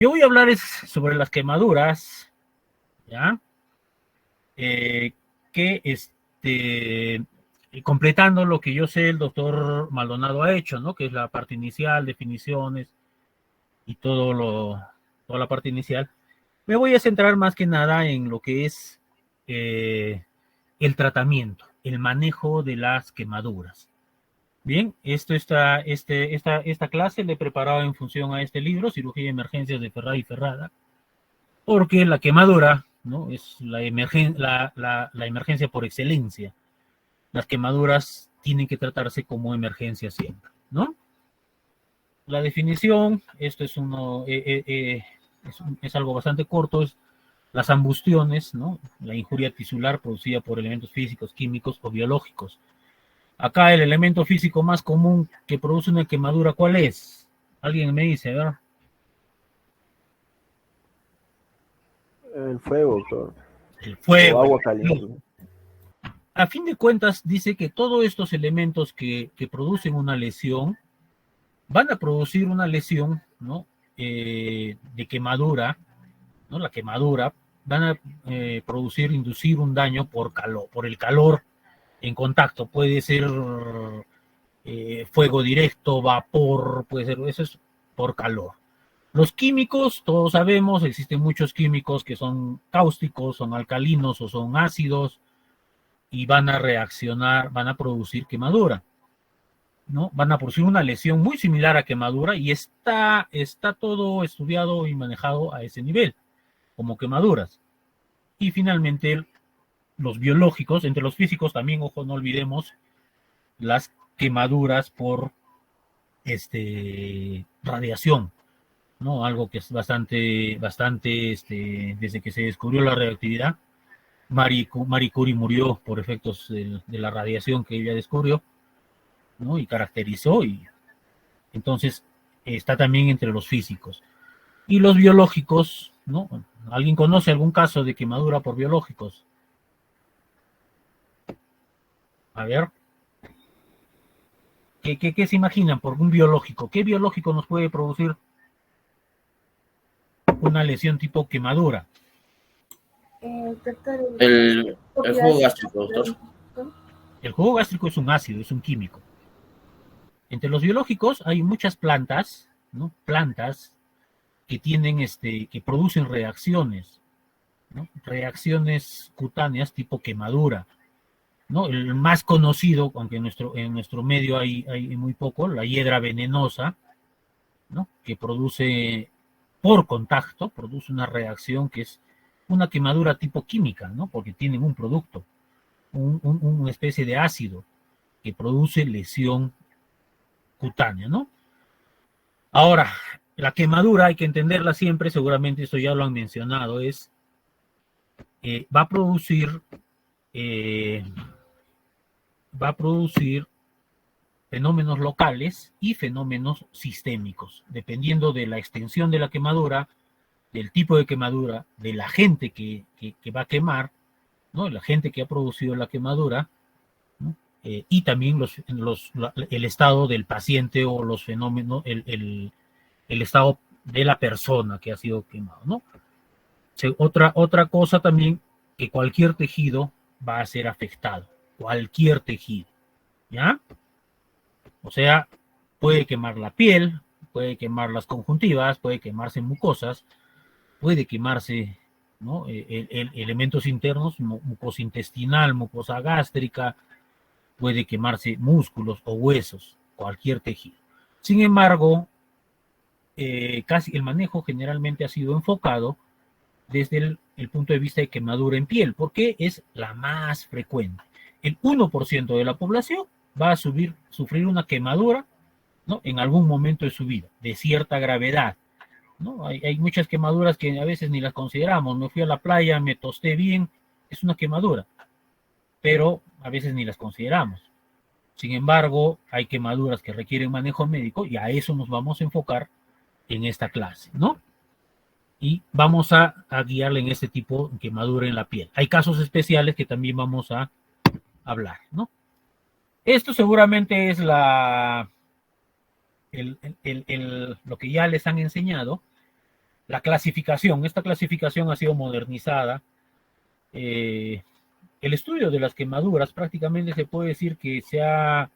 Yo voy a hablar sobre las quemaduras, ¿ya? Que completando lo que yo sé el doctor Maldonado ha hecho, ¿no? Que es la parte inicial, definiciones y toda la parte inicial. Me voy a centrar más que nada en lo que es el tratamiento, el manejo de las quemaduras. Bien, esta clase le he preparado en función a este libro, Cirugía y Emergencias de Ferrada y Ferrada, porque la quemadura, ¿no? Es la emergencia por excelencia. Las quemaduras tienen que tratarse como emergencia siempre, ¿no? La definición, esto es algo bastante corto, es las ambustiones, ¿no? La injuria tisular producida por elementos físicos, químicos o biológicos. Acá el elemento físico más común que produce una quemadura, ¿cuál es? Alguien me dice, ¿verdad? El fuego, doctor. El O fuego. agua caliente. A fin de cuentas, dice que todos estos elementos que producen una lesión van a producir una lesión, ¿no? De quemadura, ¿no? La quemadura van a inducir un daño por el calor en contacto. Puede ser fuego directo, vapor, puede ser, eso es por calor. Los químicos, todos sabemos, existen muchos químicos que son cáusticos, son alcalinos o son ácidos y van a reaccionar, van a producir quemadura, ¿no? Van a producir una lesión muy similar a quemadura y está todo estudiado y manejado a ese nivel, como quemaduras. Y finalmente, los biológicos, entre los físicos también, ojo, no olvidemos las quemaduras por radiación, ¿no? Algo que es bastante, desde que se descubrió la radioactividad, Marie Curie murió por efectos de la radiación que ella descubrió, ¿no? Y caracterizó, y entonces está también entre los físicos. Y los biológicos, ¿no? ¿Alguien conoce algún caso de quemadura por biológicos? A ver, ¿qué se imaginan por un biológico? ¿Qué biológico nos puede producir una lesión tipo quemadura? El jugo gástrico, doctor. El jugo gástrico es un ácido, es un químico. Entre los biológicos hay muchas plantas, ¿no? Plantas que tienen, que producen reacciones, ¿no? Reacciones cutáneas tipo quemadura, ¿no? El más conocido, aunque en nuestro medio hay muy poco, la hiedra venenosa, ¿no? Que produce, por contacto, produce una reacción que es una quemadura tipo química, ¿no? Porque tienen un producto, una especie de ácido que produce lesión cutánea, ¿no? Ahora, la quemadura hay que entenderla siempre, seguramente esto ya lo han mencionado, va eh, a producir fenómenos locales y fenómenos sistémicos, dependiendo de la extensión de la quemadura, del tipo de quemadura, de la gente que va a quemar, ¿no? La gente que ha producido la quemadura, ¿no? Y también el estado del paciente o los fenómenos, el estado de la persona que ha sido quemado, ¿no? Otra cosa también, que cualquier tejido va a ser afectado, cualquier tejido, ¿ya? O sea, puede quemar la piel, puede quemar las conjuntivas, puede quemarse mucosas, puede quemarse, ¿no? Elementos internos, mucosa intestinal, mucosa gástrica, puede quemarse músculos o huesos, cualquier tejido. Sin embargo, casi el manejo generalmente ha sido enfocado desde el punto de vista de quemadura en piel, porque es la más frecuente. El 1% de la población va a sufrir una quemadura, ¿no? En algún momento de su vida, de cierta gravedad, ¿no? Hay muchas quemaduras que a veces ni las consideramos. Me fui a la playa, me tosté bien, es una quemadura, pero a veces ni las consideramos. Sin embargo, hay quemaduras que requieren manejo médico y a eso nos vamos a enfocar en esta clase, ¿no? Y vamos a guiarle en este tipo de quemadura en la piel. Hay casos especiales que también vamos a hablar, ¿no? Esto seguramente es lo que ya les han enseñado, La clasificación, esta clasificación ha sido modernizada. El estudio de las quemaduras prácticamente se puede decir que ya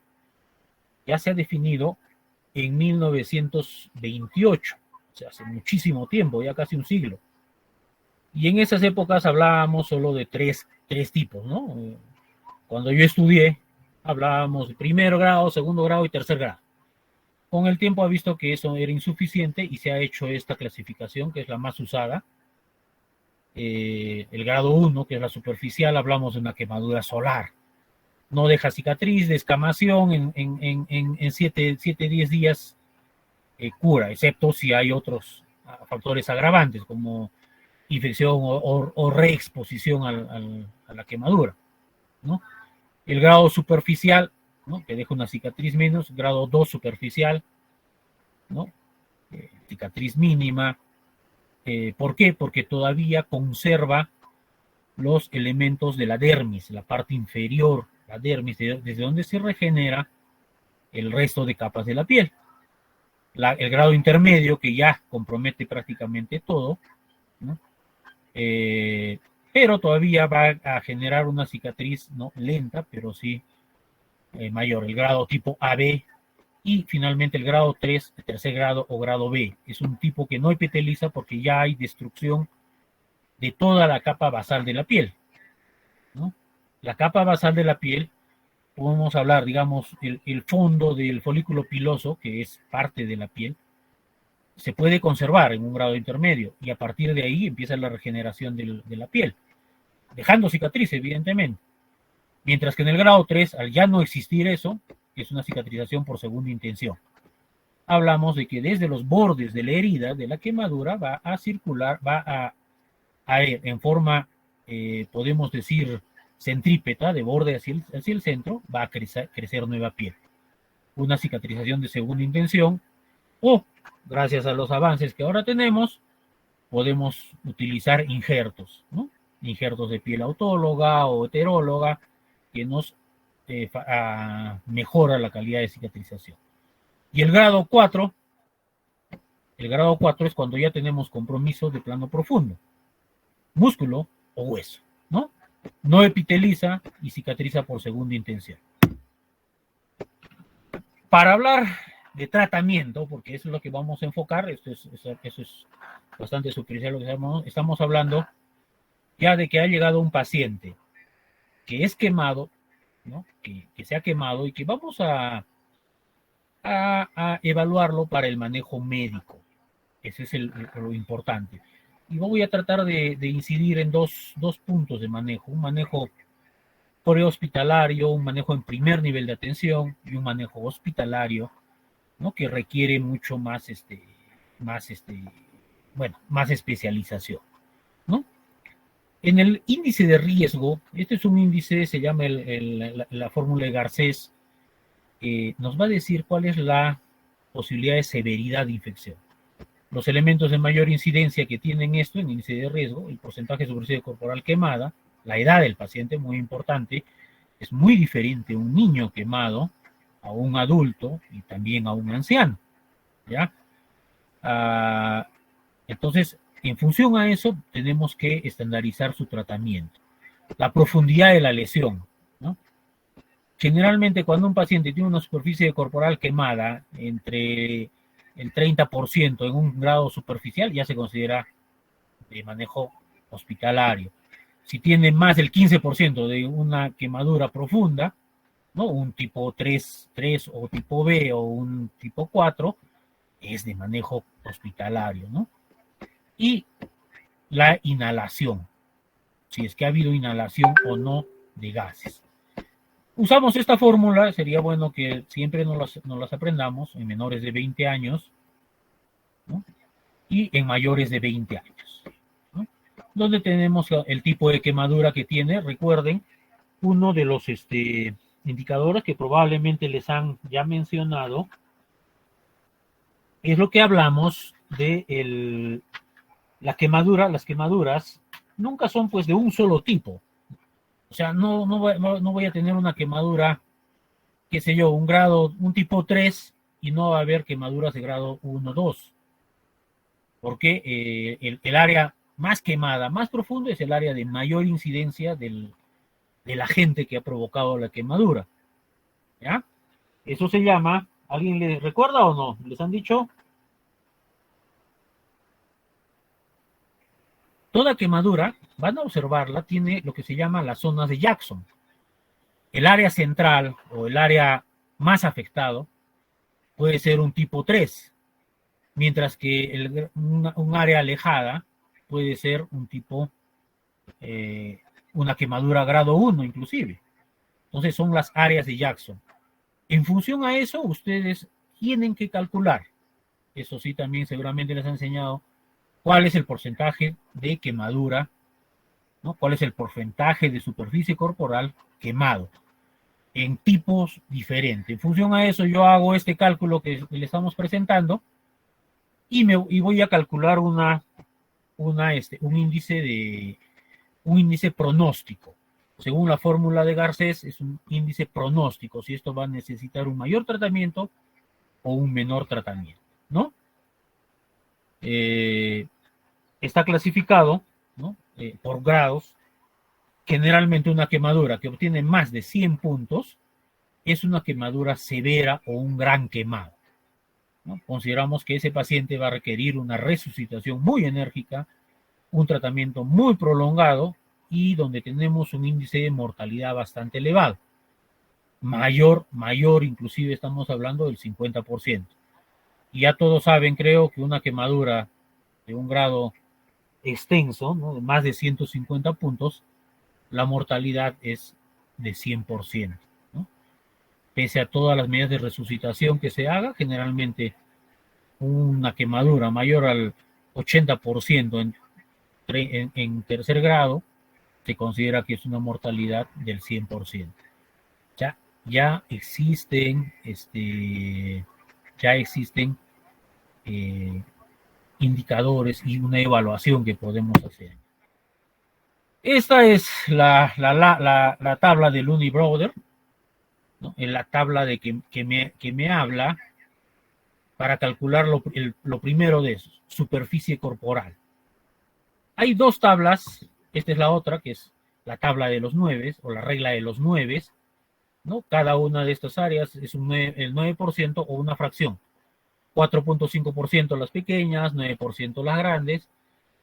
se ha definido en 1928, o sea, hace muchísimo tiempo, ya casi un siglo. Y en esas épocas hablábamos solo de tres tipos, ¿no? Cuando yo estudié, hablábamos de primer grado, segundo grado y tercer grado. Con el tiempo ha visto que eso era insuficiente y se ha hecho esta clasificación, que es la más usada. El grado 1, que es la superficial, hablamos de una quemadura solar. No deja cicatriz, descamación, en 10 días cura, excepto si hay otros factores agravantes, como infección o reexposición a la quemadura, ¿no? El grado superficial, ¿no? Que deja una cicatriz menos, grado 2 superficial, ¿no? Cicatriz mínima. ¿Por qué? Porque todavía conserva los elementos de la dermis, la parte inferior, la dermis, desde donde se regenera el resto de capas de la piel. El grado intermedio, que ya compromete prácticamente todo, ¿no? Pero todavía va a generar una cicatriz, ¿no? Lenta, pero sí mayor, el grado tipo AB, y finalmente el grado 3, el tercer grado o grado B. Es un tipo que no epiteliza porque ya hay destrucción de toda la capa basal de la piel, ¿no? La capa basal de la piel, podemos hablar, digamos, el fondo del folículo piloso, que es parte de la piel, se puede conservar en un grado intermedio y a partir de ahí empieza la regeneración de la piel, dejando cicatriz, evidentemente. Mientras que en el grado 3, al ya no existir eso, es una cicatrización por segunda intención. Hablamos de que desde los bordes de la herida, de la quemadura, va a circular, va a ir en forma, podemos decir, centrípeta, de borde hacia el centro, va a crecer nueva piel. Una cicatrización de segunda intención, o gracias a los avances que ahora tenemos, podemos utilizar injertos, ¿no? Injertos de piel autóloga o heteróloga, que nos mejora la calidad de cicatrización. Y el grado 4 es cuando ya tenemos compromiso de plano profundo, músculo o hueso, ¿no? No epiteliza y cicatriza por segunda intención. Para hablar de tratamiento, porque eso es lo que vamos a enfocar, eso es bastante superficial lo que estamos hablando ya de que ha llegado un paciente que es quemado, ¿no? Que se ha quemado y que vamos a evaluarlo para el manejo médico. Ese es lo importante. Y voy a tratar de incidir en dos puntos de manejo. Un manejo prehospitalario, un manejo en primer nivel de atención y un manejo hospitalario, ¿no? Que requiere mucho más, más especialización, ¿no? En el índice de riesgo, este es un índice, se llama la fórmula de Garcés, nos va a decir cuál es la posibilidad de severidad de infección. Los elementos de mayor incidencia que tienen esto en índice de riesgo, el porcentaje de superficie corporal quemada, la edad del paciente, muy importante, es muy diferente un niño quemado a un adulto y también a un anciano, ¿ya? Entonces, en función a eso, tenemos que estandarizar su tratamiento. La profundidad de la lesión, ¿no? Generalmente, cuando un paciente tiene una superficie corporal quemada entre el 30% en un grado superficial, ya se considera de manejo hospitalario. Si tiene más del 15% de una quemadura profunda, ¿no? Un tipo 3 o tipo B o un tipo 4, es de manejo hospitalario, ¿no? Y la inhalación, si es que ha habido inhalación o no de gases. Usamos esta fórmula, sería bueno que siempre nos las aprendamos en menores de 20 años, ¿no? Y en mayores de 20 años, ¿no? Donde tenemos el tipo de quemadura que tiene. Recuerden, uno de los indicadores que probablemente les han ya mencionado es lo que hablamos de las quemaduras nunca son pues de un solo tipo. O sea, no voy a tener una quemadura, qué sé yo, un tipo 3 y no va a haber quemaduras de grado 1, 2. porque el área más quemada, más profunda, es el área de mayor incidencia del agente que ha provocado la quemadura. ¿Ya? Eso se llama, ¿alguien les recuerda o no? ¿Les han dicho? Toda quemadura, van a observarla, tiene lo que se llama las zonas de Jackson. El área central o el área más afectado puede ser un tipo 3, mientras que un área alejada puede ser un tipo, una quemadura grado 1 inclusive. Entonces son las áreas de Jackson. En función a eso, ustedes tienen que calcular, eso sí también seguramente les ha enseñado, cuál es el porcentaje de quemadura, ¿no? Cuál es el porcentaje de superficie corporal quemado en tipos diferentes. En función a eso, yo hago este cálculo que le estamos presentando y voy a calcular un índice pronóstico. Según la fórmula de Garcés, es un índice pronóstico, si esto va a necesitar un mayor tratamiento o un menor tratamiento, ¿no? Está clasificado, ¿no? Por grados. Generalmente una quemadura que obtiene más de 100 puntos es una quemadura severa o un gran quemado, ¿no? Consideramos que ese paciente va a requerir una resucitación muy enérgica, un tratamiento muy prolongado y donde tenemos un índice de mortalidad bastante elevado. Mayor, inclusive estamos hablando del 50%. Y ya todos saben, creo, que una quemadura de un grado extenso, ¿no? De más de 150 puntos, la mortalidad es de 100%, ¿no? Pese a todas las medidas de resucitación que se haga, generalmente una quemadura mayor al 80% en tercer grado se considera que es una mortalidad del 100%. Ya existen, indicadores y una evaluación que podemos hacer. Esta es la tabla de Looney Brother, ¿no? En la tabla que me habla para calcular lo primero de eso, superficie corporal. Hay dos tablas, esta es la otra, que es la tabla de los 9 o la regla de los 9, ¿no? Cada una de estas áreas es el 9% o una fracción. 4.5% las pequeñas, 9% las grandes,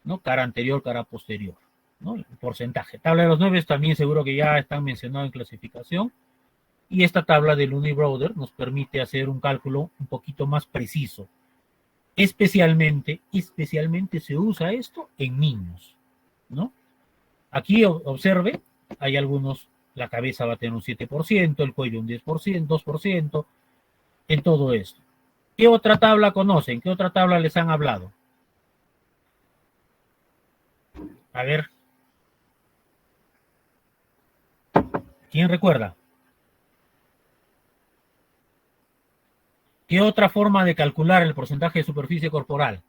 ¿no? Cara anterior, cara posterior, ¿no? El porcentaje. Tabla de los 9 también seguro que ya están mencionados en clasificación. Y esta tabla de Looney Brother nos permite hacer un cálculo un poquito más preciso. Especialmente se usa esto en niños, ¿no? Aquí observe, hay algunos, la cabeza va a tener un 7%, el cuello un 10%, 2%, en todo esto. ¿Qué otra tabla conocen? ¿Qué otra tabla les han hablado? A ver. ¿Quién recuerda? ¿Qué otra forma de calcular el porcentaje de superficie corporal?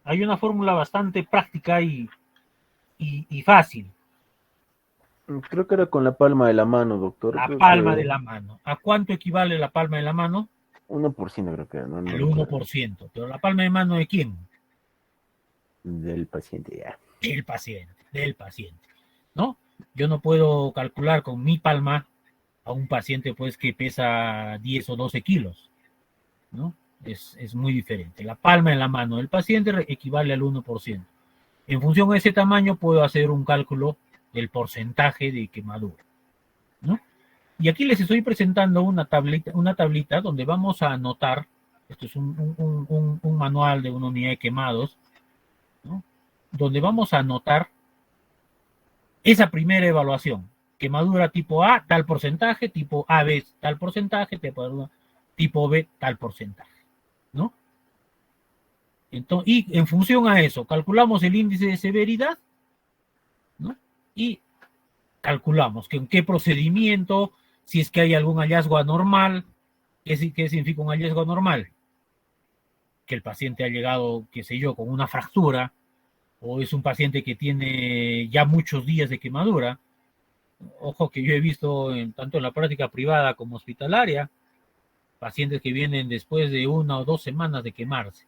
Hay una fórmula bastante práctica y fácil. Creo que era con la palma de la mano, doctor. La Creo palma que de la mano. ¿A cuánto equivale la palma de la mano? 1% creo que era, no, no Al recuerdo. 1%. ¿Pero la palma de mano de quién? Del paciente, ya. Del paciente, ¿no? Yo no puedo calcular con mi palma a un paciente pues que pesa 10 o 12 kilos, ¿no? Es muy diferente. La palma en la mano del paciente equivale al 1%. En función de ese tamaño puedo hacer un cálculo del porcentaje de quemadura, ¿no? Y aquí les estoy presentando una tablita donde vamos a anotar, esto es un manual de una unidad de quemados, ¿no? Donde vamos a anotar esa primera evaluación. Quemadura tipo A, tal porcentaje, tipo AB, tal porcentaje, tipo B, tal porcentaje, ¿no? Entonces, y en función a eso, calculamos el índice de severidad, ¿no? Y calculamos que en qué procedimiento, si es que hay algún hallazgo anormal. ¿Qué significa un hallazgo anormal? Que el paciente ha llegado, qué sé yo, con una fractura, o es un paciente que tiene ya muchos días de quemadura. Ojo que yo he visto tanto en la práctica privada como hospitalaria, pacientes que vienen después de 1 o 2 semanas de quemarse.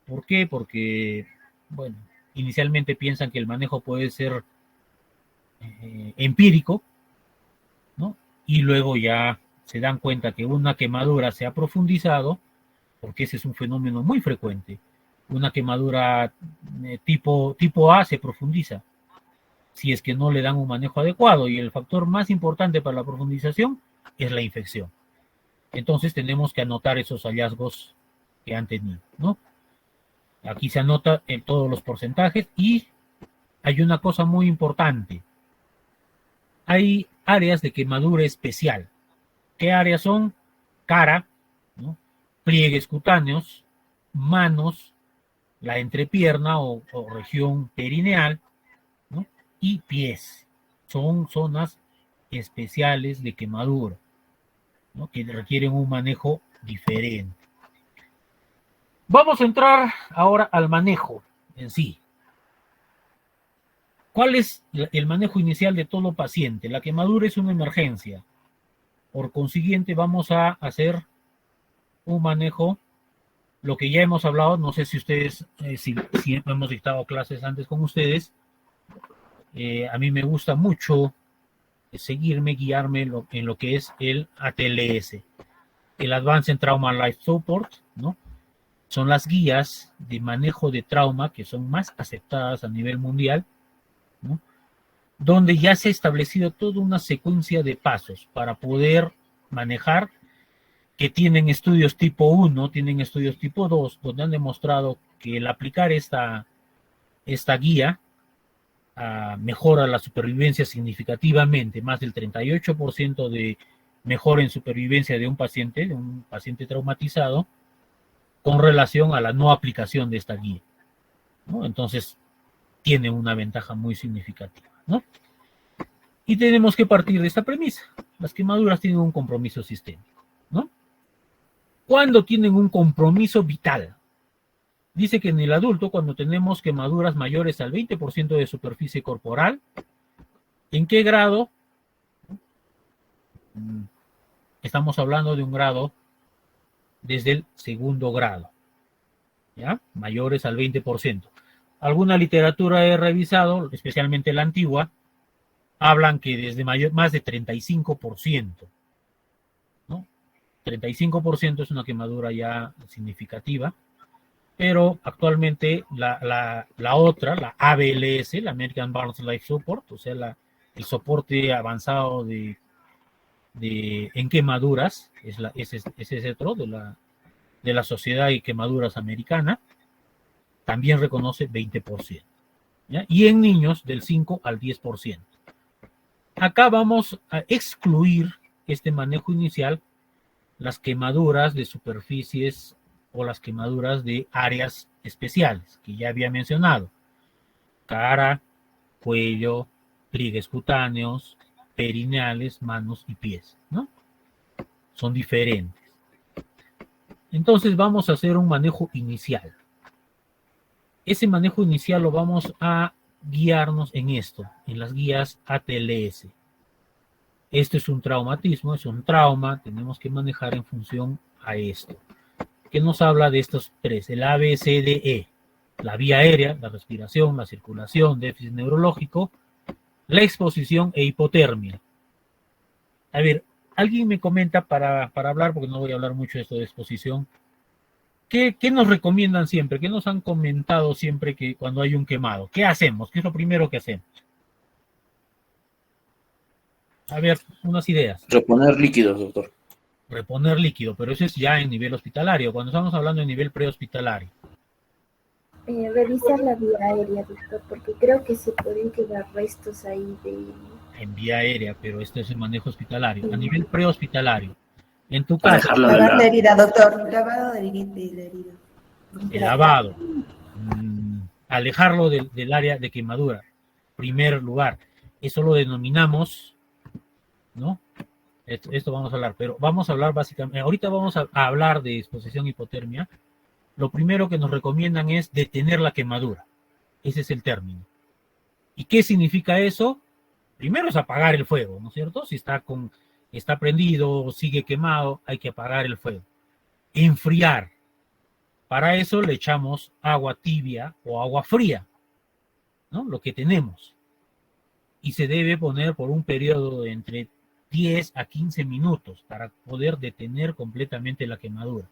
¿Por qué? Porque, bueno, inicialmente piensan que el manejo puede ser empírico, ¿no? Y luego ya se dan cuenta que una quemadura se ha profundizado, porque ese es un fenómeno muy frecuente. Una quemadura tipo A se profundiza si es que no le dan un manejo adecuado, y el factor más importante para la profundización es la infección. Entonces tenemos que anotar esos hallazgos que han tenido, ¿no? Aquí se anota en todos los porcentajes, y hay una cosa muy importante. Hay áreas de quemadura especial. ¿Qué áreas son? Cara, ¿no? Pliegues cutáneos, manos, la entrepierna o región perineal, ¿no? Y pies. Son zonas especiales de quemadura, ¿no? Que requieren un manejo diferente. Vamos a entrar ahora al manejo en sí. ¿Cuál es el manejo inicial de todo paciente? La quemadura es una emergencia. Por consiguiente, vamos a hacer un manejo, lo que ya hemos hablado. No sé si ustedes, si hemos dictado clases antes con ustedes. A mí me gusta mucho guiarme en lo que es el ATLS, el Advanced Trauma Life Support, ¿no? Son las guías de manejo de trauma que son más aceptadas a nivel mundial, ¿no? Donde ya se ha establecido toda una secuencia de pasos para poder manejar, que tienen estudios tipo 1, tienen estudios tipo 2, donde han demostrado que el aplicar esta guía mejora la supervivencia significativamente, más del 38% de mejora en supervivencia de un paciente traumatizado, con relación a la no aplicación de esta guía, ¿no? Entonces, tiene una ventaja muy significativa, ¿no? Y tenemos que partir de esta premisa. Las quemaduras tienen un compromiso sistémico, ¿no? ¿Cuándo tienen un compromiso vital? Dice que en el adulto, cuando tenemos quemaduras mayores al 20% de superficie corporal, ¿en qué grado? Estamos hablando de un grado desde el segundo grado, ¿ya? Mayores al 20%. Alguna literatura he revisado, especialmente la antigua, hablan que desde más de 35%, ¿no? 35% es una quemadura ya significativa, pero actualmente la otra, la ABLS, la American Burns Life Support, o sea, el soporte avanzado en quemaduras, es ese otro de la Sociedad de Quemaduras Americana, también reconoce 20%, ¿ya? Y en niños del 5 al 10%. Acá vamos a excluir este manejo inicial, las quemaduras de superficies o las quemaduras de áreas especiales, que ya había mencionado: cara, cuello, pliegues cutáneos, perineales, manos y pies, ¿no? Son diferentes. Entonces vamos a hacer un manejo inicial. Ese manejo inicial lo vamos a guiarnos en esto, en las guías ATLS. Esto es un traumatismo, es un trauma, tenemos que manejar en función a esto, que nos habla de estos tres: el ABCDE, la vía aérea, la respiración, la circulación, déficit neurológico, la exposición e hipotermia. A ver, alguien me comenta para hablar, porque no voy a hablar mucho de esto de exposición. ¿Qué nos recomiendan siempre? ¿Qué nos han comentado siempre que cuando hay un quemado? ¿Qué hacemos? ¿Qué es lo primero que hacemos? A ver, unas ideas. Reponer líquidos, doctor. Reponer líquido, pero eso es ya en nivel hospitalario. Cuando estamos hablando de nivel prehospitalario. Revisar la vía aérea, doctor, porque creo que se pueden quedar restos ahí de... En vía aérea, pero esto es el manejo hospitalario. A nivel prehospitalario. En tu caso. Lavar la herida, doctor. Lavado de la herida. El lavado. Alejarlo del área de quemadura. Primer lugar. Eso lo denominamos, ¿no? Esto vamos a hablar, pero vamos a hablar básicamente, ahorita vamos a hablar de exposición hipotermia. Lo primero que nos recomiendan es detener la quemadura. Ese es el término. ¿Y qué significa eso? Primero es apagar el fuego, ¿no es cierto? Si está prendido o sigue quemado, hay que apagar el fuego. Enfriar. Para eso le echamos agua tibia o agua fría, ¿no? Lo que tenemos. Y se debe poner por un periodo de entre 10 a 15 minutos para poder detener completamente la quemadura.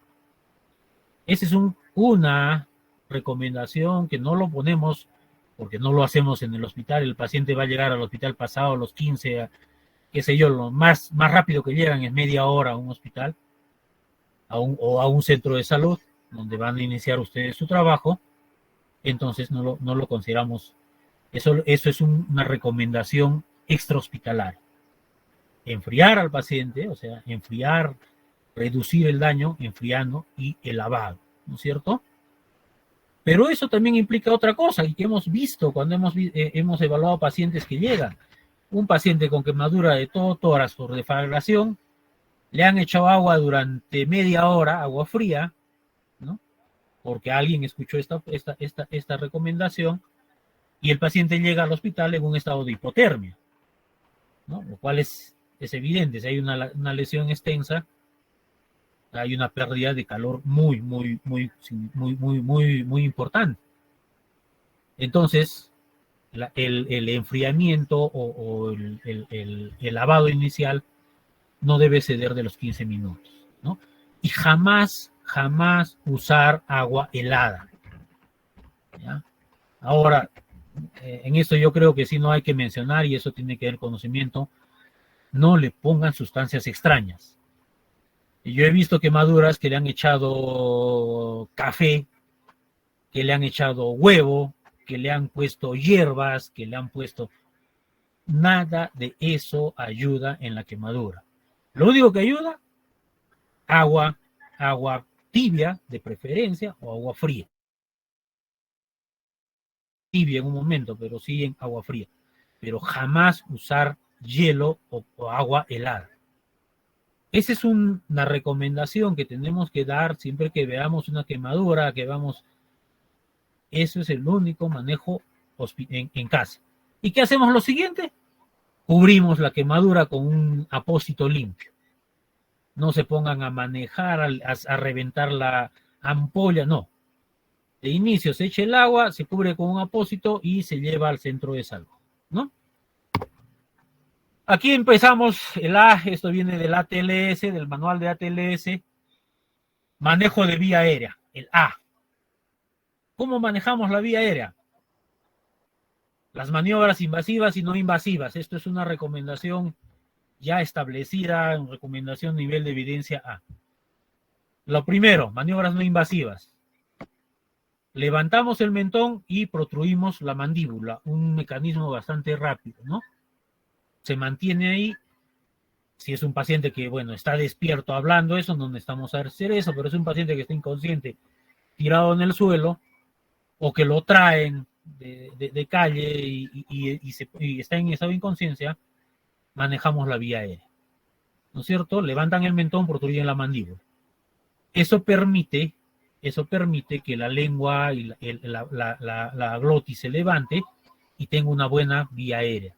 Esa es una recomendación que no lo ponemos porque no lo hacemos en el hospital. El paciente va a llegar al hospital pasado los 15, qué sé yo, lo más rápido que llegan es media hora a un hospital o a un centro de salud donde van a iniciar ustedes su trabajo. Entonces no lo consideramos. Eso es una recomendación extrahospitalaria. Enfriar al paciente, o sea, enfriar, reducir el daño, enfriando y el lavado, ¿no es cierto? Pero eso también implica otra cosa y que hemos visto cuando hemos evaluado pacientes que llegan. Un paciente con quemadura de todo tórax por deflagración, le han echado agua durante media hora, agua fría, ¿no? Porque alguien escuchó esta recomendación y el paciente llega al hospital en un estado de hipotermia, ¿no? Lo cual es evidente. Si hay una lesión extensa, hay una pérdida de calor muy importante. Entonces, el enfriamiento o el lavado inicial no debe ceder de los 15 minutos, ¿no? Y jamás usar agua helada, ¿ya? Ahora, en esto yo creo que sí no hay que mencionar, y eso tiene que ver con conocimiento, no le pongan sustancias extrañas. Y yo he visto quemaduras que le han echado café, que le han echado huevo, que le han puesto hierbas, que le han puesto... Nada de eso ayuda en la quemadura. Lo único que ayuda, agua tibia de preferencia o agua fría. Tibia en un momento, pero sí en agua fría. Pero jamás usar hielo o agua helada. Esa es una recomendación que tenemos que dar siempre que veamos una quemadura, que vamos. Eso es el único manejo en casa. ¿Y qué hacemos lo siguiente? Cubrimos la quemadura con un apósito limpio. No se pongan a manejar, a reventar la ampolla, no. De inicio se echa el agua, se cubre con un apósito y se lleva al centro de salud, ¿no? Aquí empezamos el A, esto viene del ATLS, del manual de ATLS, manejo de vía aérea, el A. ¿Cómo manejamos la vía aérea? Las maniobras invasivas y no invasivas. Esto es una recomendación ya establecida, en recomendación nivel de evidencia A. Lo primero, maniobras no invasivas. Levantamos el mentón y protruimos la mandíbula, un mecanismo bastante rápido, ¿no? Se mantiene ahí. Si es un paciente que, bueno, está despierto hablando, eso no necesitamos hacer eso, pero es un paciente que está inconsciente, tirado en el suelo, o que lo traen de calle y está en estado de inconsciencia, manejamos la vía aérea, ¿no es cierto? Levantan el mentón, protruyen la mandíbula. Eso permite que la lengua y la glotis se levante y tenga una buena vía aérea.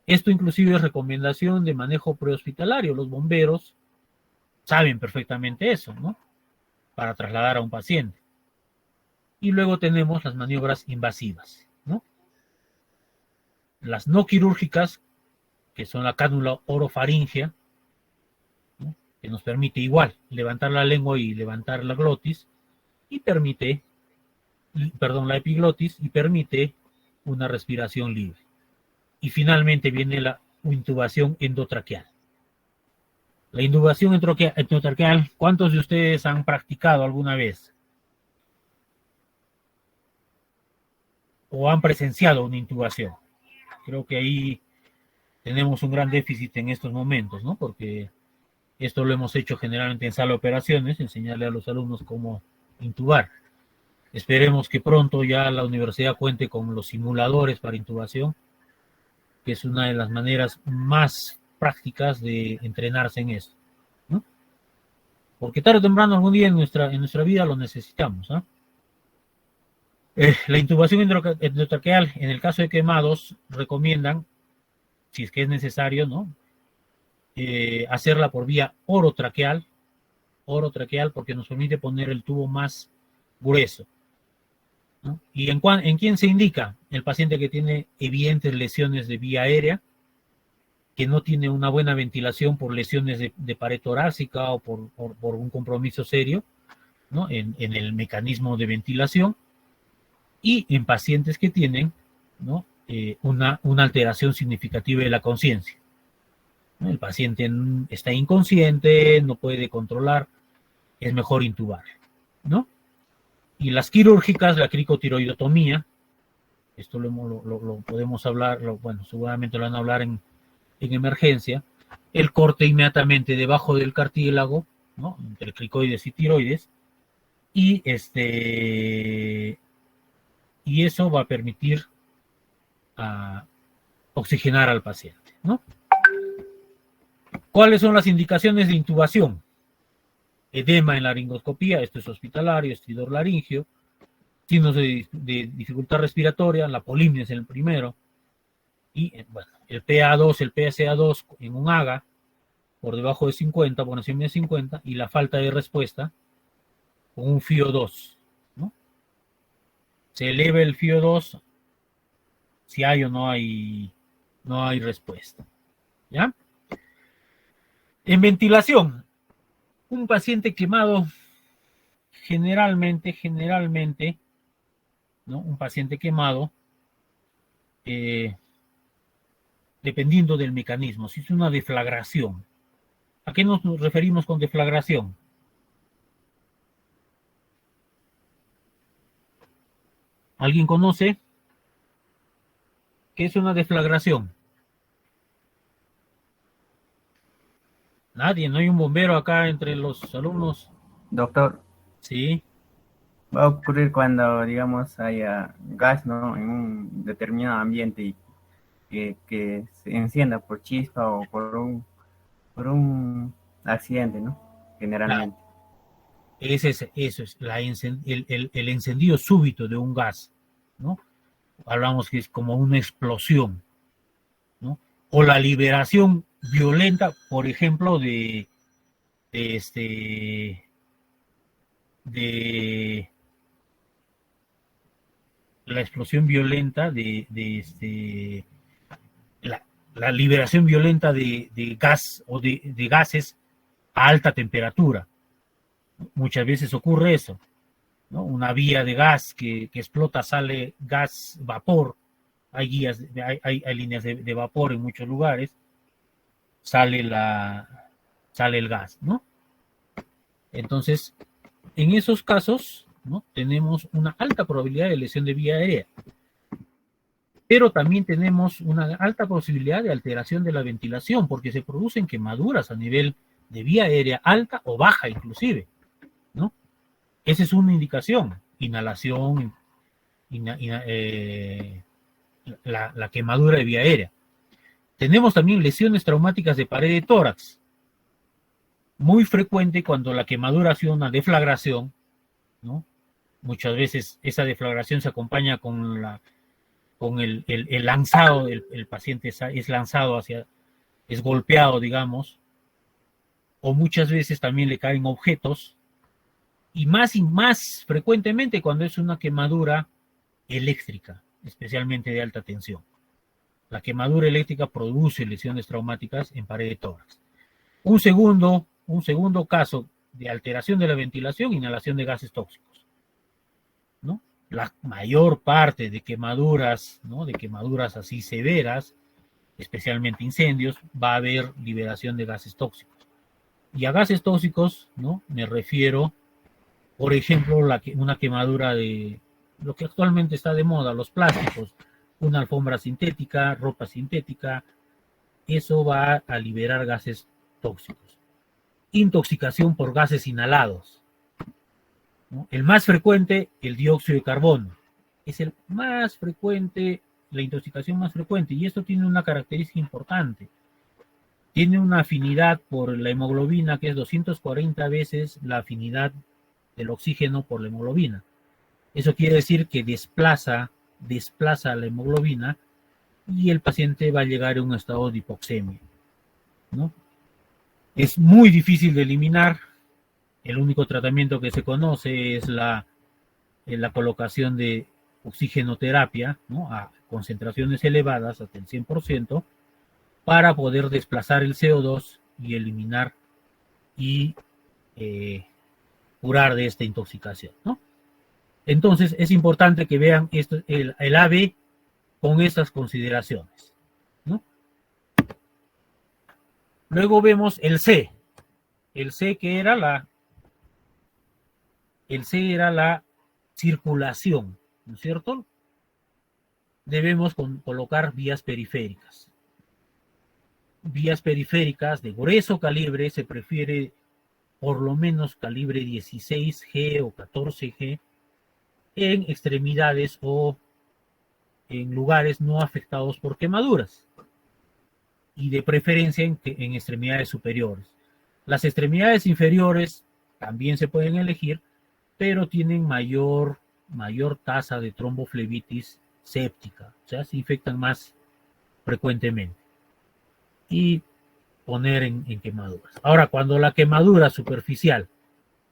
Esto inclusive es recomendación de manejo prehospitalario. Los bomberos saben perfectamente eso, ¿no? Para trasladar a un paciente. Y luego tenemos las maniobras invasivas, ¿no? Las no quirúrgicas, que son la cánula orofaringea, ¿no? Que nos permite igual levantar la lengua y levantar la glotis, la epiglotis, y permite una respiración libre. Y finalmente viene la intubación endotraqueal. La intubación endotraqueal, ¿cuántos de ustedes han practicado alguna vez? ¿O han presenciado una intubación? Creo que ahí tenemos un gran déficit en estos momentos, ¿no? Porque esto lo hemos hecho generalmente en sala de operaciones, enseñarle a los alumnos cómo intubar. Esperemos que pronto ya la universidad cuente con los simuladores para intubación, que es una de las maneras más prácticas de entrenarse en eso, ¿no? Porque tarde o temprano algún día en nuestra vida lo necesitamos, ¿no? La intubación endotraqueal, en el caso de quemados, recomiendan, si es que es necesario, ¿no? Hacerla por vía orotraqueal, porque nos permite poner el tubo más grueso, ¿no? ¿Y en quién se indica? El paciente que tiene evidentes lesiones de vía aérea, que no tiene una buena ventilación por lesiones de pared torácica o por un compromiso serio, ¿no? en el mecanismo de ventilación, y en pacientes que tienen, ¿no? una alteración significativa de la conciencia, ¿no? El paciente está inconsciente, no puede controlar, es mejor intubar, ¿no? Y las quirúrgicas, la cricotiroidotomía, esto lo podemos hablar, bueno, seguramente lo van a hablar en emergencia, el corte inmediatamente debajo del cartílago, ¿no? Entre cricoides y tiroides, y eso va a permitir oxigenar al paciente, ¿no? ¿Cuáles son las indicaciones de intubación? Edema en laringoscopía, esto es hospitalario, estridor laringio, signos de dificultad respiratoria, la polimnia es el primero, y bueno, el PA2, el PSA2 en un AGA por debajo de 50, por encima de 50, y la falta de respuesta con un FIO2, ¿no? Se eleva el FIO2 si hay o no hay respuesta, ¿ya? En ventilación, un paciente quemado generalmente, ¿no? Un paciente quemado, dependiendo del mecanismo, si es una deflagración. ¿A qué nos referimos con deflagración? ¿Alguien conoce qué es una deflagración? Nadie, no hay un bombero acá entre los alumnos. Doctor, Sí, va a ocurrir cuando, digamos, haya gas, ¿no? En un determinado ambiente y que se encienda por chispa o por un accidente, ¿no? Generalmente. eso es el encendido súbito de un gas, ¿no? Hablamos que es como una explosión, ¿no? O la liberación violenta, por ejemplo, de la explosión violenta la liberación violenta de gas o de gases a alta temperatura. Muchas veces ocurre eso, ¿no? Una vía de gas que explota, sale gas, vapor, hay líneas de vapor en muchos lugares, sale el gas, ¿no? Entonces, en esos casos, ¿no? Tenemos una alta probabilidad de lesión de vía aérea, pero también tenemos una alta posibilidad de alteración de la ventilación, porque se producen quemaduras a nivel de vía aérea alta o baja inclusive, ¿no? Esa es una indicación, inhalación, la quemadura de vía aérea. Tenemos también lesiones traumáticas de pared de tórax, muy frecuente cuando la quemadura ha sido una deflagración, ¿no? Muchas veces esa deflagración se acompaña con el lanzado, el paciente es lanzado es golpeado, digamos, o muchas veces también le caen objetos, y más frecuentemente cuando es una quemadura eléctrica, especialmente de alta tensión. La quemadura eléctrica produce lesiones traumáticas en pared de tórax. Un segundo caso de alteración de la ventilación, inhalación de gases tóxicos, ¿no? La mayor parte de quemaduras, ¿no? De quemaduras así severas, especialmente incendios, va a haber liberación de gases tóxicos. Y a gases tóxicos, ¿no? Me refiero, por ejemplo, una quemadura de lo que actualmente está de moda, los plásticos, una alfombra sintética, ropa sintética, eso va a liberar gases tóxicos. Intoxicación por gases inhalados, ¿no? El más frecuente, el dióxido de carbono, es el más frecuente, la intoxicación más frecuente, y esto tiene una característica importante. Tiene una afinidad por la hemoglobina que es 240 veces la afinidad del oxígeno por la hemoglobina. Eso quiere decir que desplaza la hemoglobina y el paciente va a llegar a un estado de hipoxemia, ¿no? Es muy difícil de eliminar. El único tratamiento que se conoce es la la colocación de oxigenoterapia, ¿no?, a concentraciones elevadas, hasta el 100%, para poder desplazar el CO2 y eliminar y curar de esta intoxicación, ¿no? Entonces, es importante que vean esto, el AB con estas consideraciones, ¿no? Luego vemos el C. El C que era la circulación, ¿no es cierto? Debemos colocar vías periféricas. Vías periféricas de grueso calibre, se prefiere por lo menos calibre 16G o 14G, en extremidades o en lugares no afectados por quemaduras, y de preferencia en extremidades superiores. Las extremidades inferiores también se pueden elegir, pero tienen mayor tasa de tromboflebitis séptica, o sea, se infectan más frecuentemente. Y poner en quemaduras. Ahora, cuando la quemadura superficial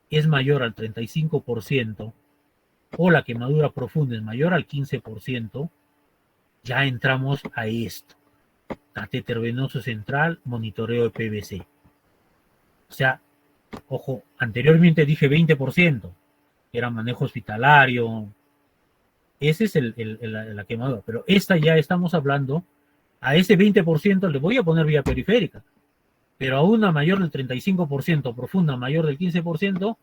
es mayor al 35% o la quemadura profunda es mayor al 15%, ya entramos a esto: catéter venoso central, monitoreo de PVC. O sea, ojo, anteriormente dije 20%, era manejo hospitalario. Ese es la quemadura, pero esta ya estamos hablando, a ese 20% le voy a poner vía periférica, pero a una mayor del 35%, profunda mayor del 15%,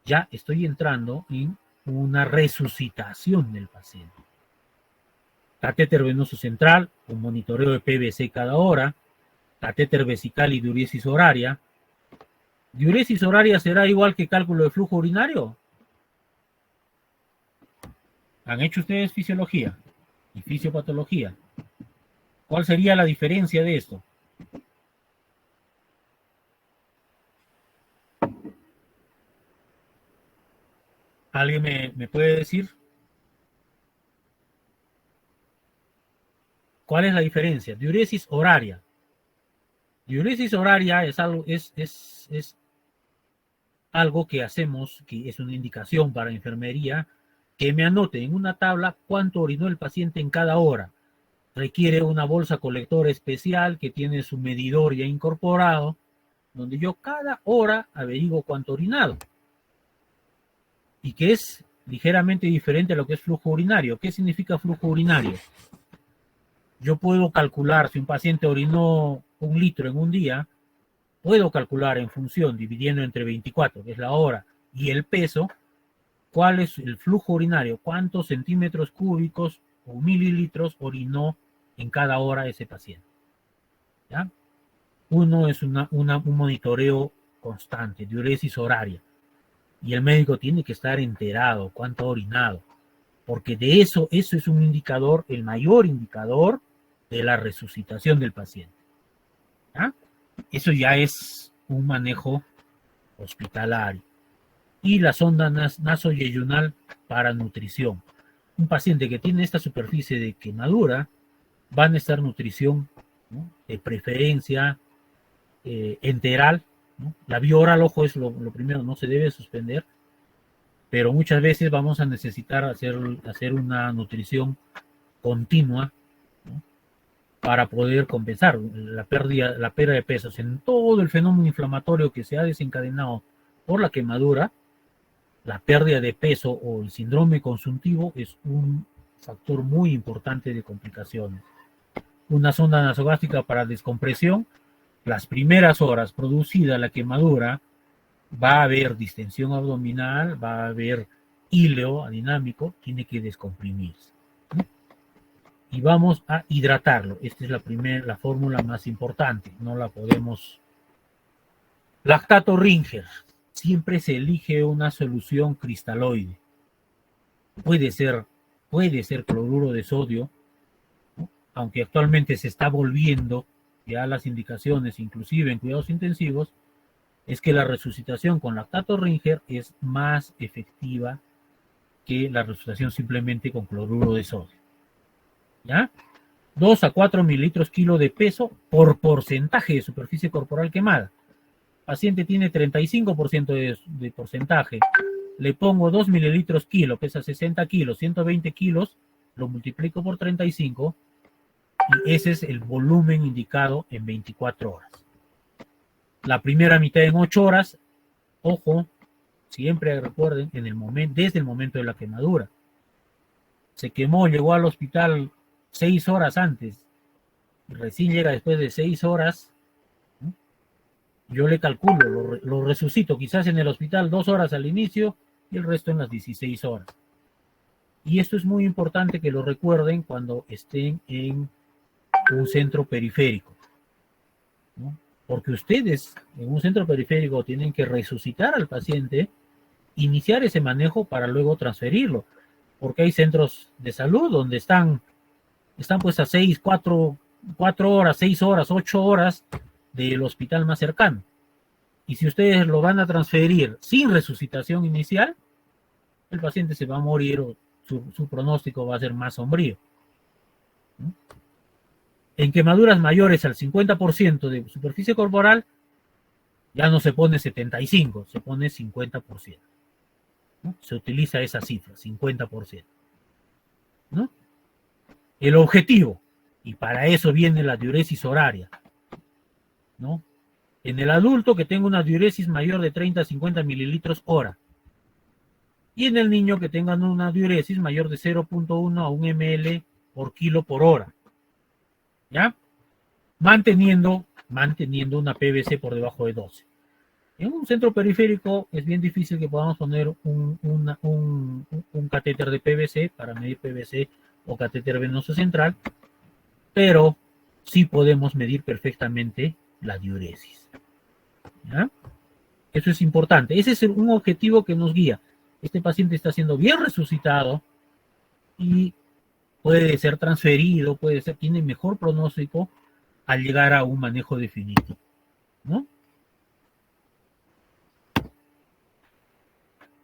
ya estoy entrando en una resucitación del paciente. Catéter venoso central, con monitoreo de PVC cada hora, catéter vesical y diuresis horaria. ¿Diuresis horaria será igual que cálculo de flujo urinario? ¿Han hecho ustedes fisiología y fisiopatología? ¿Cuál sería la diferencia de esto? ¿Alguien me puede decir? ¿Cuál es la diferencia? Diuresis horaria. Diuresis horaria es algo que hacemos, que es una indicación para enfermería, que me anote en una tabla cuánto orinó el paciente en cada hora. Requiere una bolsa colectora especial que tiene su medidor ya incorporado, donde yo cada hora averiguo cuánto orinado. Y que es ligeramente diferente a lo que es flujo urinario. ¿Qué significa flujo urinario? Yo puedo calcular, si un paciente orinó 1 litro en un día, puedo calcular en función, dividiendo entre 24, que es la hora, y el peso, cuál es el flujo urinario, cuántos centímetros cúbicos o mililitros orinó en cada hora ese paciente. ¿Ya? Uno es un monitoreo constante, diuresis horaria, y el médico tiene que estar enterado cuánto ha orinado, porque de eso es un indicador, el mayor indicador de la resucitación del paciente. ¿Ya? Eso ya es un manejo hospitalario. Y la sonda nasoyeyunal para nutrición. Un paciente que tiene esta superficie de quemadura va a necesitar nutrición, ¿no?, de preferencia enteral, ¿no? La vía oral, ojo, es lo primero, no se debe suspender, pero muchas veces vamos a necesitar hacer una nutrición continua, ¿no?, para poder compensar la pérdida de pesos. En todo el fenómeno inflamatorio que se ha desencadenado por la quemadura, la pérdida de peso o el síndrome consuntivo es un factor muy importante de complicaciones. Una sonda nasogástrica para descompresión, las primeras horas producida la quemadura, va a haber distensión abdominal, va a haber híleo adinámico, tiene que descomprimirse, ¿no? Y vamos a hidratarlo. Esta es la fórmula más importante, no la podemos. Lactato Ringer. Siempre se elige una solución cristaloide. Puede ser cloruro de sodio, ¿no?, aunque actualmente se está volviendo ya las indicaciones, inclusive en cuidados intensivos, es que la resucitación con lactato Ringer es más efectiva que la resucitación simplemente con cloruro de sodio. ¿Ya? 2 a 4 mililitros kilo de peso por porcentaje de superficie corporal quemada. El paciente tiene 35% de porcentaje, le pongo 2 mililitros kilo, pesa 60 kilos, 120 kilos, lo multiplico por 35 y ese es el volumen indicado en 24 horas. La primera mitad en 8 horas, ojo, siempre recuerden, desde el momento de la quemadura. Se quemó, llegó al hospital 6 horas antes, recién llega después de 6 horas, ¿no? Yo le calculo, lo resucito quizás en el hospital 2 horas al inicio y el resto en las 16 horas. Y esto es muy importante que lo recuerden cuando estén en un centro periférico, ¿no? Porque ustedes en un centro periférico tienen que resucitar al paciente, iniciar ese manejo para luego transferirlo, porque hay centros de salud donde están pues a 4 horas, 6 horas, 8 horas del hospital más cercano. Y si ustedes lo van a transferir sin resucitación inicial, el paciente se va a morir o su pronóstico va a ser más sombrío, ¿no? En quemaduras mayores al 50% de superficie corporal, ya no se pone 75, se pone 50%. ¿No? Se utiliza esa cifra, 50%. ¿No? El objetivo, y para eso viene la diuresis horaria, ¿no? En el adulto que tenga una diuresis mayor de 30 a 50 mililitros hora, y en el niño que tenga una diuresis mayor de 0.1 a 1 ml por kilo por hora, ¿ya? Manteniendo una PVC por debajo de 12. En un centro periférico es bien difícil que podamos poner un catéter de PVC para medir PVC o catéter venoso central, pero sí podemos medir perfectamente la diuresis, ¿ya? Eso es importante. Ese es un objetivo que nos guía. Este paciente está siendo bien resucitado y puede ser transferido, tiene mejor pronóstico al llegar a un manejo definitivo, ¿no?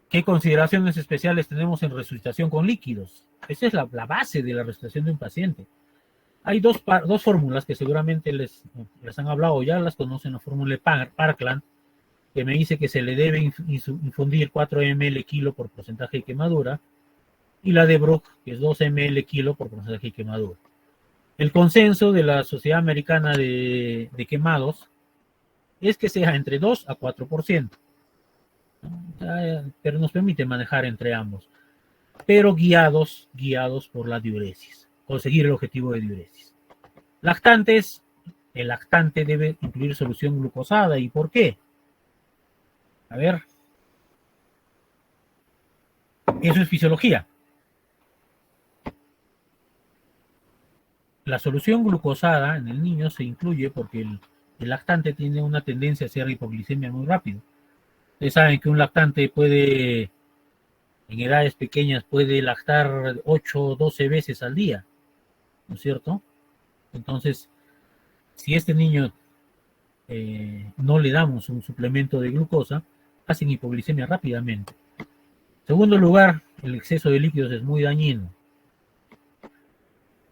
¿Qué consideraciones especiales tenemos en resucitación con líquidos? Esa es la base de la resucitación de un paciente. Hay dos fórmulas que seguramente les han hablado, ya las conocen, la fórmula de Parkland, que me dice que se le debe infundir 4 ml kilo por porcentaje de quemadura, y la de Brook, que es 2 ml kilo por porcentaje de quemadura. El consenso de la Sociedad Americana de Quemados es que sea entre 2 a 4%, pero nos permite manejar entre ambos, pero guiados por la diuresis, conseguir el objetivo de diuresis. Lactantes, el lactante debe incluir solución glucosada. ¿Y por qué? A ver, eso es fisiología. La solución glucosada en el niño se incluye porque el lactante tiene una tendencia a hacer hipoglicemia muy rápido. Ustedes saben que un lactante puede, en edades pequeñas, puede lactar 8 o 12 veces al día, ¿no es cierto? Entonces, si este niño no le damos un suplemento de glucosa, hacen hipoglicemia rápidamente. En segundo lugar, el exceso de líquidos es muy dañino.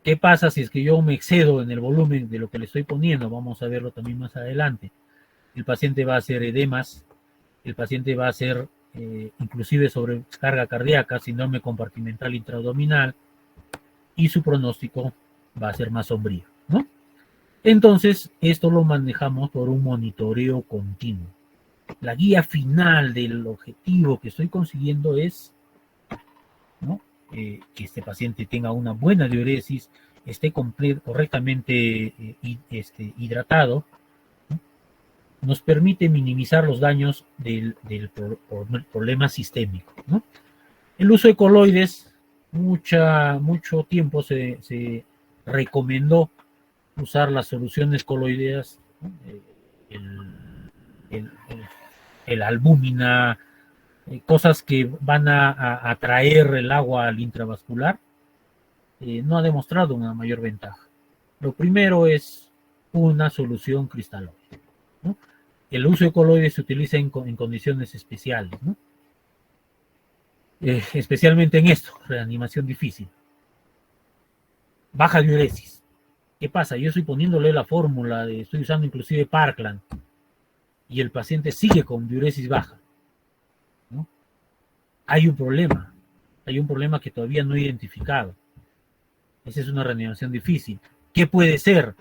¿Qué pasa si es que yo me excedo en el volumen de lo que le estoy poniendo? Vamos a verlo también más adelante. El paciente va a hacer edemas, el paciente va a hacer inclusive sobrecarga cardíaca, síndrome compartimental intraabdominal, y su pronóstico va a ser más sombrío, ¿no? Entonces, esto lo manejamos por un monitoreo continuo. La guía final del objetivo que estoy consiguiendo es, ¿no?, que este paciente tenga una buena diuresis, esté correctamente hidratado, ¿no? Nos permite minimizar los daños del problema sistémico, ¿no? El uso de coloides, mucho tiempo se recomendó usar las soluciones coloideas, ¿no? El albúmina, cosas que van a atraer el agua al intravascular, no ha demostrado una mayor ventaja. Lo primero es una solución cristalóide, ¿no? El uso de coloides se utiliza en condiciones especiales, ¿no? Especialmente en esto, reanimación difícil. Baja diuresis. ¿Qué pasa? Yo estoy poniéndole la fórmula, estoy usando inclusive Parkland, y el paciente sigue con diuresis baja, ¿no? hay un problema que todavía no he identificado. Esa es una reanimación difícil. ¿Qué puede ser?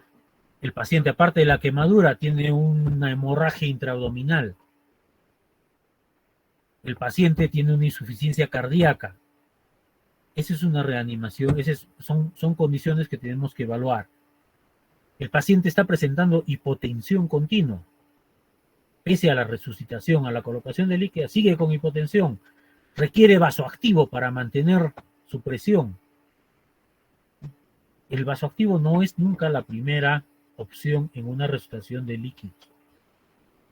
El paciente, aparte de la quemadura, tiene una hemorragia intraabdominal. El paciente tiene una insuficiencia cardíaca. Esa es una reanimación, son condiciones que tenemos que evaluar. El paciente está presentando hipotensión continua. Pese a la resucitación, a la colocación de líquida, sigue con hipotensión. Requiere vasoactivo para mantener su presión. El vasoactivo no es nunca la primera opción en una resucitación de líquidos,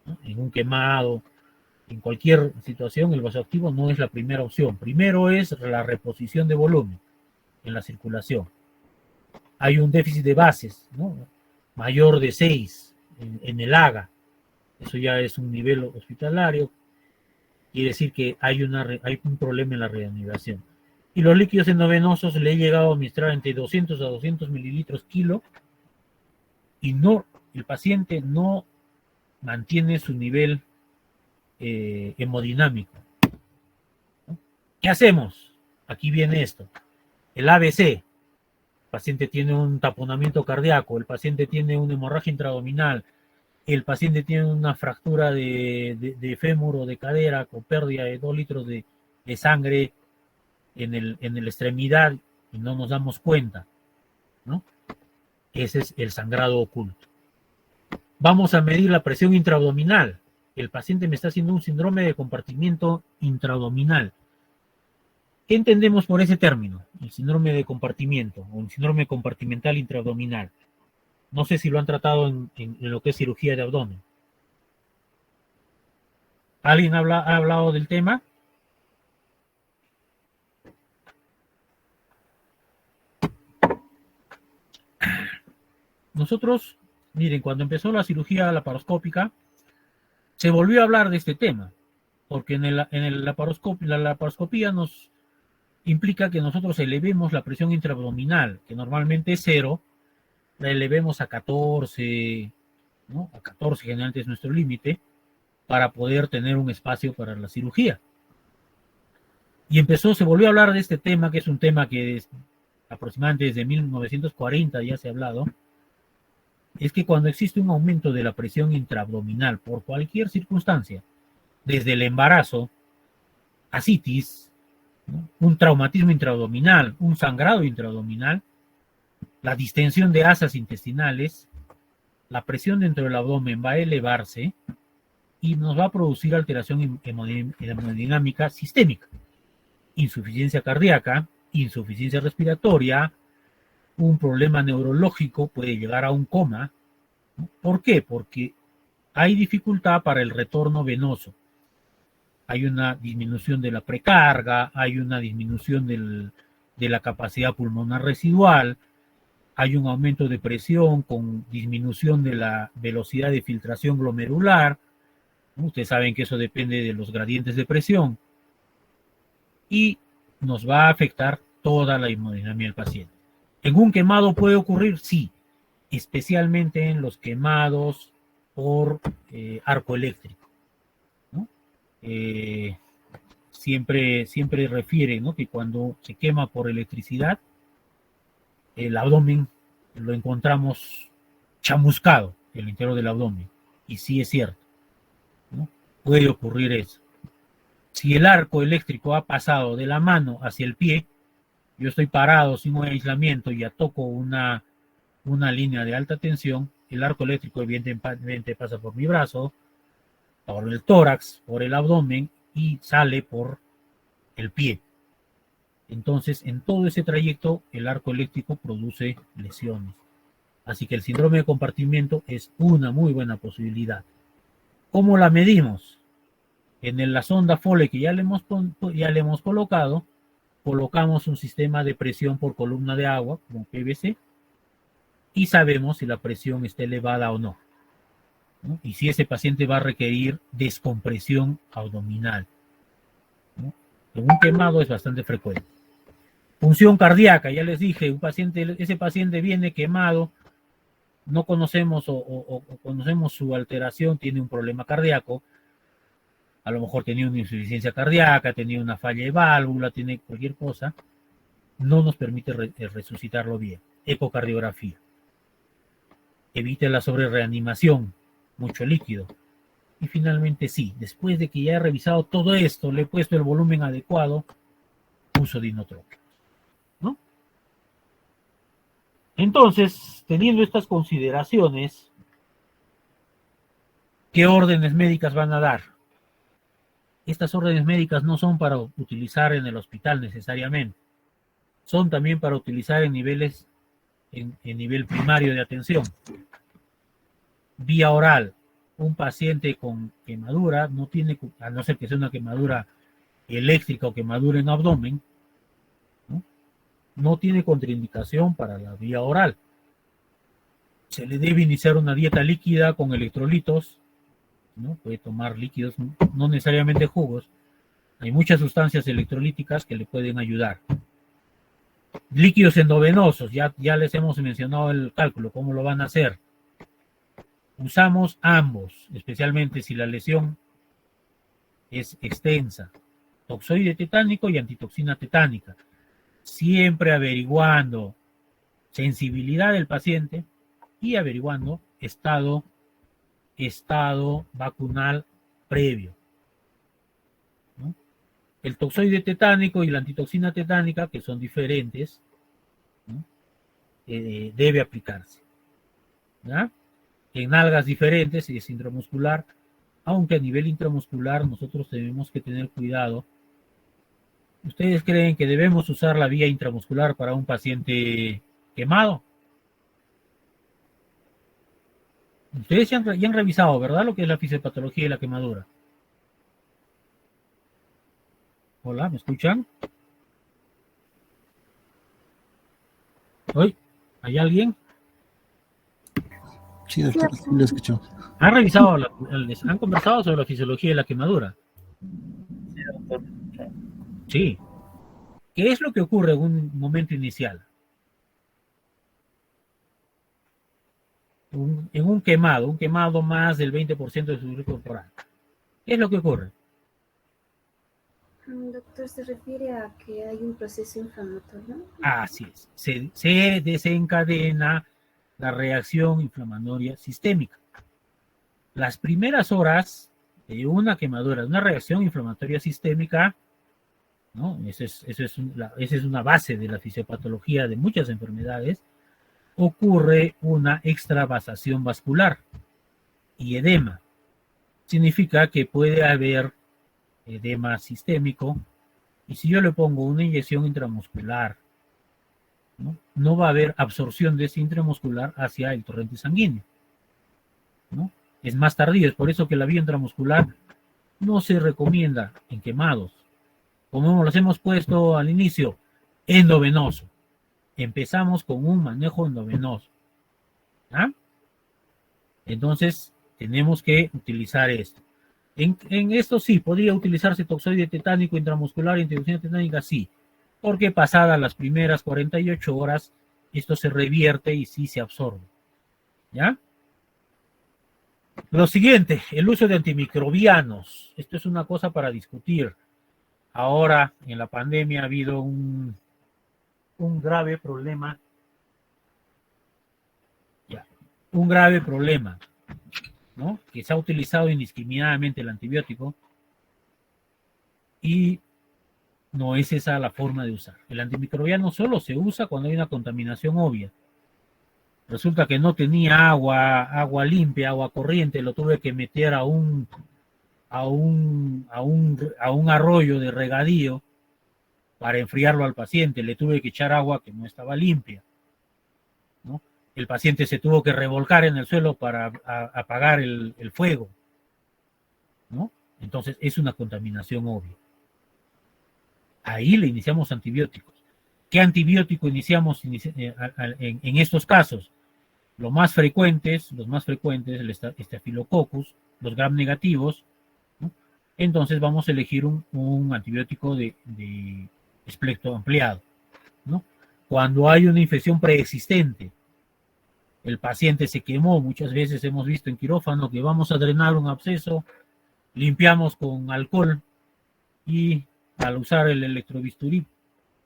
¿no? En un quemado, en cualquier situación, el vasoactivo no es la primera opción. Primero es la reposición de volumen en la circulación. Hay un déficit de bases, ¿no? Mayor de 6 en el AGA. Eso ya es un nivel hospitalario. Quiere decir que hay un problema en la reanimación. Y los líquidos endovenosos le he llegado a administrar entre 200 a 200 mililitros kilo y el paciente no mantiene su nivel hemodinámico. ¿Qué hacemos? Aquí viene esto. El ABC. El paciente tiene un taponamiento cardíaco, el paciente tiene una hemorragia intraabdominal, el paciente tiene una fractura de fémur o de cadera con pérdida de 2 litros de sangre en la extremidad y no nos damos cuenta, ¿no? Ese es el sangrado oculto. Vamos a medir la presión intraabdominal. El paciente me está haciendo un síndrome de compartimiento intraabdominal. ¿Qué entendemos por ese término? El síndrome de compartimiento o el síndrome compartimental intraabdominal. No sé si lo han tratado en lo que es cirugía de abdomen. ¿Alguien ha hablado del tema? Nosotros, miren, cuando empezó la cirugía laparoscópica, se volvió a hablar de este tema, porque la laparoscopía nos implica que nosotros elevemos la presión intraabdominal, que normalmente es 0, la elevemos a 14, ¿no? A 14 generalmente es nuestro límite, para poder tener un espacio para la cirugía. Y se volvió a hablar de este tema, que es un tema que aproximadamente desde 1940 ya se ha hablado, es que cuando existe un aumento de la presión intraabdominal por cualquier circunstancia, desde el embarazo, ascitis, ¿no? Un traumatismo intraabdominal, un sangrado intraabdominal, la distensión de asas intestinales, la presión dentro del abdomen va a elevarse y nos va a producir alteración hemodinámica sistémica, insuficiencia cardíaca, insuficiencia respiratoria, un problema neurológico, puede llegar a un coma. ¿Por qué? Porque hay dificultad para el retorno venoso. Hay una disminución de la precarga, hay una disminución de la capacidad pulmonar residual, hay un aumento de presión con disminución de la velocidad de filtración glomerular. Ustedes saben que eso depende de los gradientes de presión y nos va a afectar toda la hemodinámica del paciente. ¿En un quemado puede ocurrir? Sí, especialmente en los quemados por arco eléctrico, ¿no? Siempre refiere, ¿no?, que cuando se quema por electricidad, el abdomen lo encontramos chamuscado, el interior del abdomen, y sí es cierto, ¿no? Puede ocurrir eso. Si el arco eléctrico ha pasado de la mano hacia el pie, yo estoy parado sin un aislamiento y ya toco una línea de alta tensión, el arco eléctrico evidentemente pasa por mi brazo, por el tórax, por el abdomen y sale por el pie. Entonces, en todo ese trayecto, el arco eléctrico produce lesiones. Así que el síndrome de compartimiento es una muy buena posibilidad. ¿Cómo la medimos? En la sonda Foley que ya le hemos colocado, colocamos un sistema de presión por columna de agua, como PVC, y sabemos si la presión está elevada o no, ¿no? Y si ese paciente va a requerir descompresión abdominal, ¿no? En un quemado es bastante frecuente. Función cardíaca, ya les dije, ese paciente viene quemado, no conocemos o conocemos su alteración, tiene un problema cardíaco. a lo mejor tenía una insuficiencia cardíaca, tenía una falla de válvula, tiene cualquier cosa, no nos permite resucitarlo bien. Ecocardiografía. Evite la sobrereanimación, mucho líquido. Y finalmente sí, después de que ya he revisado todo esto, le he puesto el volumen adecuado, uso de inotrópicos, ¿no? Entonces, teniendo estas consideraciones, ¿qué órdenes médicas van a dar? Estas órdenes médicas no son para utilizar en el hospital necesariamente, son también para utilizar en niveles, en nivel primario de atención. Vía oral, un paciente con quemadura no tiene, a no ser que sea una quemadura eléctrica o quemadura en abdomen, no tiene contraindicación para la vía oral. Se le debe iniciar una dieta líquida con electrolitos, ¿no? Puede tomar líquidos, no necesariamente jugos. Hay muchas sustancias electrolíticas que le pueden ayudar. Líquidos endovenosos, ya les hemos mencionado el cálculo, cómo lo van a hacer. Usamos ambos, especialmente si la lesión es extensa. Toxoide tetánico y antitoxina tetánica. Siempre averiguando sensibilidad del paciente y averiguando estado vacunal previo, ¿no? El toxoide tetánico y la antitoxina tetánica, que son diferentes, ¿no? Debe aplicarse, ¿ya? En algas diferentes, si es intramuscular, aunque a nivel intramuscular nosotros tenemos que tener cuidado. ¿Ustedes creen que debemos usar la vía intramuscular para un paciente quemado? Ustedes ya han revisado, ¿verdad? Lo que es la fisiopatología y la quemadura. Hola, ¿me escuchan? ¿Hoy? ¿Hay alguien? Sí, doctor, sí lo escucho. ¿Han revisado, han conversado sobre la fisiología de la quemadura? Sí, doctor. Sí. ¿Qué es lo que ocurre en un momento inicial? En un quemado más del 20% de su grupo corporal. ¿Qué es lo que ocurre? Doctor, ¿se refiere a que hay un proceso inflamatorio? Así es. Se desencadena la reacción inflamatoria sistémica. Las primeras horas de una quemadura, de una reacción inflamatoria sistémica, ¿no? Esa es una base de la fisiopatología de muchas enfermedades. Ocurre una extravasación vascular y edema. Significa que puede haber edema sistémico, y si yo le pongo una inyección intramuscular, no va a haber absorción de ese intramuscular hacia el torrente sanguíneo, ¿no? Es más tardío, es por eso que la vía intramuscular no se recomienda en quemados. Como los hemos puesto al inicio, endovenoso. Empezamos con un manejo endovenoso, ¿ah? Entonces, tenemos que utilizar esto. En esto sí, podría utilizarse toxoide tetánico intramuscular, introducción tetánica, sí, porque pasadas las primeras 48 horas, esto se revierte y sí se absorbe, ¿ya? Lo siguiente, el uso de antimicrobianos. Esto es una cosa para discutir. Ahora, en la pandemia ha habido un grave problema. Un grave problema, ¿no? Que se ha utilizado indiscriminadamente el antibiótico y no es esa la forma de usar. El antimicrobiano solo se usa cuando hay una contaminación obvia. Resulta que no tenía agua limpia, agua corriente, lo tuve que meter a un arroyo de regadío para enfriarlo al paciente, le tuve que echar agua que no estaba limpia, ¿no? El paciente se tuvo que revolcar en el suelo para apagar el fuego, ¿no? Entonces es una contaminación obvia. Ahí le iniciamos antibióticos. ¿Qué antibiótico iniciamos en estos casos? Los más frecuentes, el Staphylococcus, los gram negativos, ¿no? Entonces vamos a elegir un antibiótico de espectro ampliado, ¿no? Cuando hay una infección preexistente, el paciente se quemó, muchas veces hemos visto en quirófano que vamos a drenar un absceso limpiamos con alcohol y al usar el electrobisturí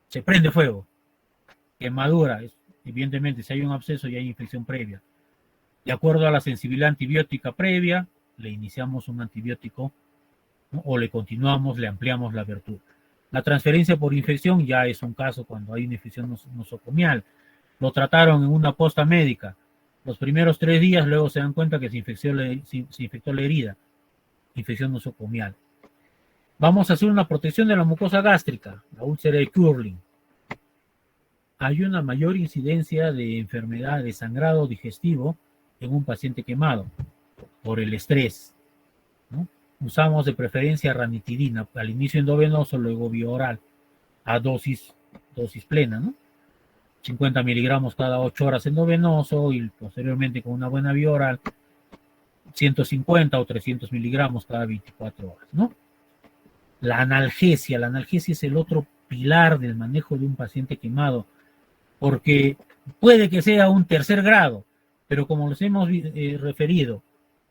se prende fuego, quemadura, evidentemente si hay un absceso y hay infección previa. De acuerdo a la sensibilidad antibiótica previa, le iniciamos un antibiótico, ¿no? O le continuamos, le ampliamos la abertura. La transferencia por infección ya es un caso cuando hay una infección nosocomial. Lo trataron en una posta médica. Los primeros 3 días, luego se dan cuenta que se infectó la herida. Infección nosocomial. Vamos a hacer una protección de la mucosa gástrica, la úlcera de Curling. Hay una mayor incidencia de enfermedad de sangrado digestivo en un paciente quemado por el estrés, ¿no? Usamos de preferencia ranitidina al inicio endovenoso, luego vía oral, a dosis plena, ¿no? 50 miligramos cada 8 horas endovenoso y posteriormente con una buena vía oral, 150 o 300 miligramos cada 24 horas, ¿no? La analgesia es el otro pilar del manejo de un paciente quemado, porque puede que sea un tercer grado, pero como les hemos referido,